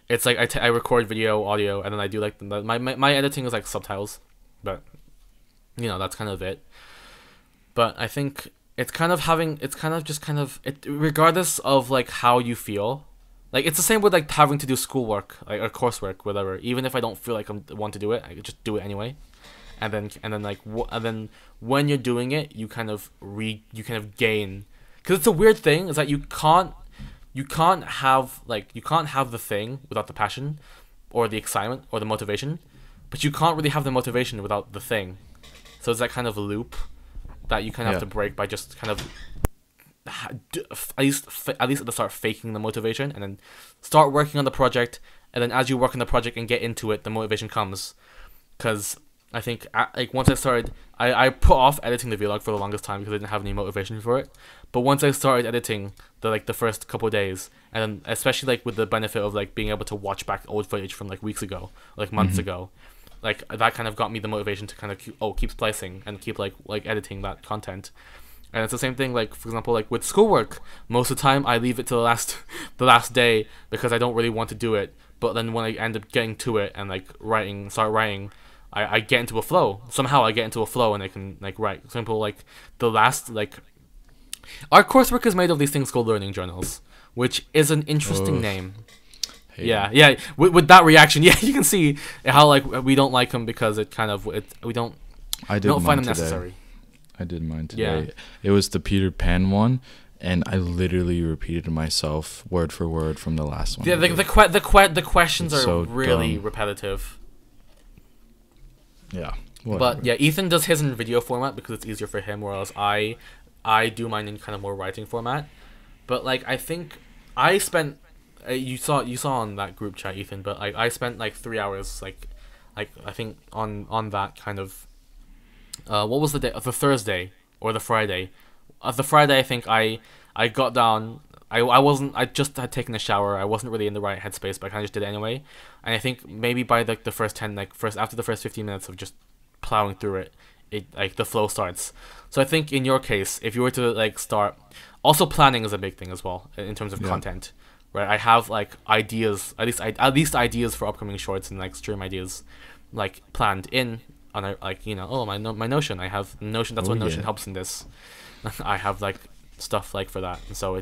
it's like I record video, audio, and then I do like my editing is like subtitles, but you know, that's kind of it. But I think it's regardless of like how you feel, like it's the same with like having to do schoolwork, like, or coursework, whatever. Even if I don't feel like I want to do it, I just do it anyway. And then when you're doing it, you kind of gain, because it's a weird thing, is that you can't have the thing without the passion, or the excitement, or the motivation, but you can't really have the motivation without the thing. So it's that kind of a loop that you kind of have to break by just kind of at least at the start faking the motivation, and then start working on the project, and then as you work on the project and get into it, the motivation comes. Because I think like once I started, I put off editing the vlog for the longest time because I didn't have any motivation for it. But once I started editing the first couple of days, and then especially like with the benefit of like being able to watch back old footage from like weeks ago, like months ago, like that kind of got me the motivation to kind of keep splicing and keep like editing that content. And it's the same thing, like for example, like with schoolwork, most of the time I leave it to the last day because I don't really want to do it. But then when I end up getting to it and like start writing, I get into a flow. Somehow I get into a flow and I can like write. Simple, like the last, like our coursework is made of these things called learning journals, which is an interesting name. Hey. Yeah. With that reaction, yeah, you can see how like we don't like them because we don't find them necessary. I did mine today. Yeah. It was the Peter Pan one, and I literally repeated myself word for word from the last one. Yeah, the questions are so really dumb. Repetitive. Yeah. Whatever. But yeah, Ethan does his in video format because it's easier for him, whereas I do mine in kind of more writing format. But like I think I spent you saw on that group chat, Ethan, but like I spent like 3 hours like I think on that kind of what was the day of the Thursday or the Friday? The Friday I think I got down. I just had taken a shower. I wasn't really in the right headspace, but I kind of just did it anyway. And I think maybe by the first after the first 15 minutes of just plowing through it like the flow starts. So I think in your case, if you were to like start, also planning is a big thing as well in terms of content. right? I have like ideas, at least ideas for upcoming shorts and like stream ideas, like planned in on a, like my Notion. I have Notion. That's Oh, what Notion yeah. helps in this. I have like stuff like for that, and so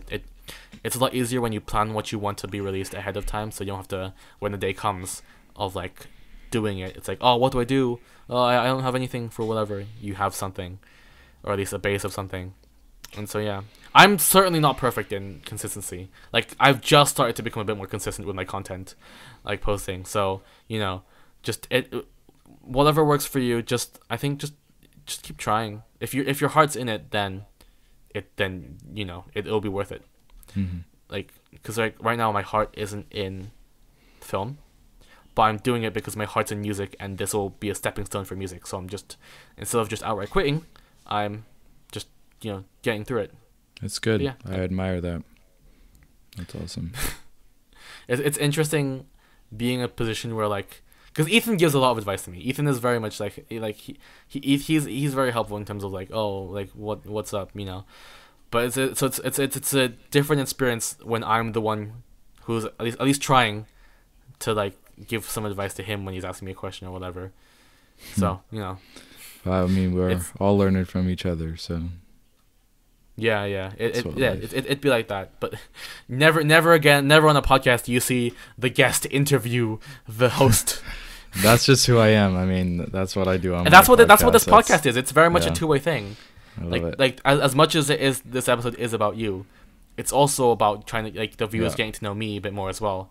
it's a lot easier when you plan what you want to be released ahead of time, so you don't have to, when the day comes of like doing it, it's like, oh, what do I do? Oh, I don't have anything for whatever. You have something, or at least a base of something. And so yeah, I'm certainly not perfect in consistency. Like I've just started to become a bit more consistent with my content, like posting. So just whatever works for you. I think just keep trying. If your heart's in it, then it'll be worth it. Mm-hmm. Like, because like right now my heart isn't in film, but I'm doing it because my heart's in music, and this will be a stepping stone for music. So I'm just, instead of just outright quitting, I'm just getting through it. It's good. Yeah, I admire that. That's awesome. It's interesting being in a position where like, because Ethan gives a lot of advice to me. Ethan is very much like he's very helpful in terms of like, oh, like what's up, But it's a different experience when I'm the one who's at least trying to like give some advice to him when he's asking me a question or whatever. So I mean, we're all learning from each other, so. Yeah. It'd be like that, but never on a podcast do you see the guest interview the host. That's just who I am. I mean, that's what I do on. And that's what this podcast is. It's very much a two-way thing. I love it. Like as much as this episode is about you, it's also about trying to like the viewers getting to know me a bit more as well.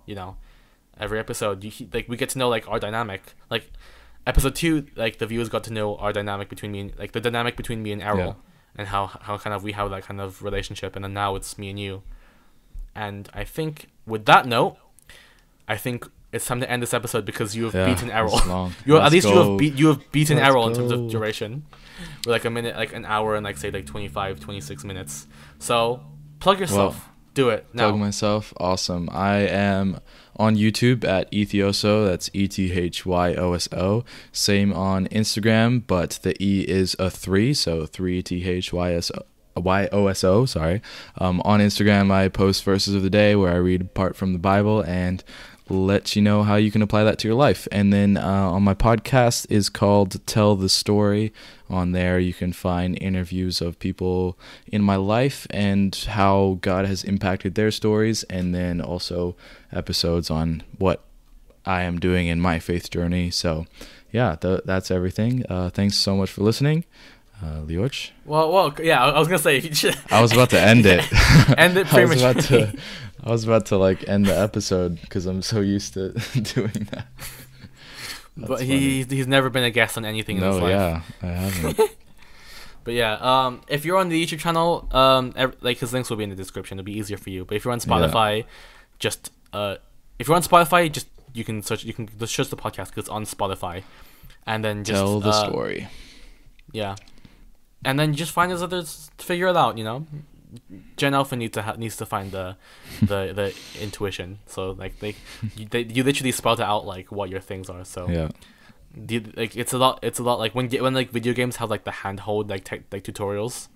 Every episode we get to know like our dynamic. Like episode 2, like the viewers got to know our dynamic between me and like the dynamic between me and Errol. Yeah. And how kind of we have that kind of relationship, and then now it's me and you. And I think with that note, I think it's time to end this episode because you have beaten Errol. You have beaten Errol in terms of duration. We're like a minute, like an hour, and like say like 25, 26 minutes. So plug yourself. Well, do it now. Plug myself. Awesome. I am on YouTube at Ethioso. That's ETHYOSO. Same on Instagram, but the E is a 3, so 3THYOSO. Sorry. On Instagram, I post verses of the day where I read part from the Bible and let you know how you can apply that to your life. And then on my podcast is called Tell the Story. On there you can find interviews of people in my life and how God has impacted their stories, and then also episodes on what I am doing in my faith journey. So yeah, that's everything. Thanks so much for listening. LeorgeRG? Well, yeah, I was gonna say I was about to end it. End it prematurely. I was about to like end the episode because I'm so used to doing that. But he's never been a guest on anything in his life. Yeah, I haven't. But yeah, if you're on the YouTube channel, like his links will be in the description. It'll be easier for you. But if you're on Spotify, just you can search the podcast because it's on Spotify, and then just Tell the Story. Yeah, and then just find us others to figure it out. Gen Alpha needs to find the intuition. So like you literally spelled out like what your things are. So yeah, it's a lot like when like video games have like the handhold like tutorials,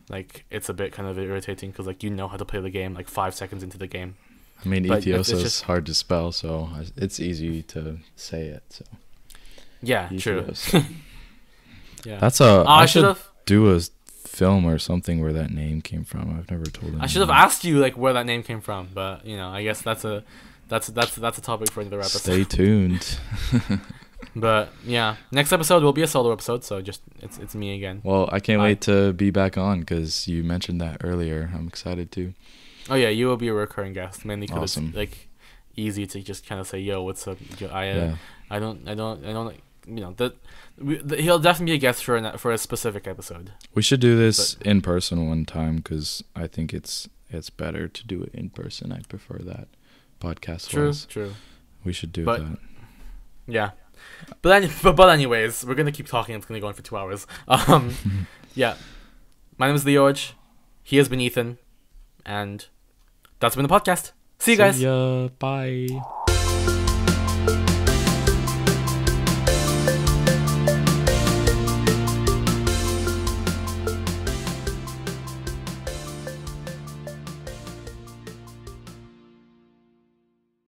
like it's a bit kind of irritating because like how to play the game like 5 seconds into the game. I mean, Ethioso is hard to spell, so it's easy to say it. So yeah, Ethioso. True. Yeah, that's I should do a film or something where that name came from. I've never told him. I should have asked you like where that name came from, but I guess that's a topic for another episode. Stay tuned. But yeah, next episode will be a solo episode, so just it's me again. Well, I can't wait to be back on because you mentioned that earlier. I'm excited too. Oh yeah, you will be a recurring guest mainly because it's like easy to just kind of say, "Yo, what's up?" I don't like, he'll definitely be a guest for a specific episode. We should do this in person one time because I think it's better to do it in person. I prefer that podcast. True. We should do that. Yeah, but anyways, we're gonna keep talking. It's gonna go on for 2 hours. Yeah, my name is LeorgeRG. He has been Ethan, and that's been the podcast. See you guys. See ya. Bye.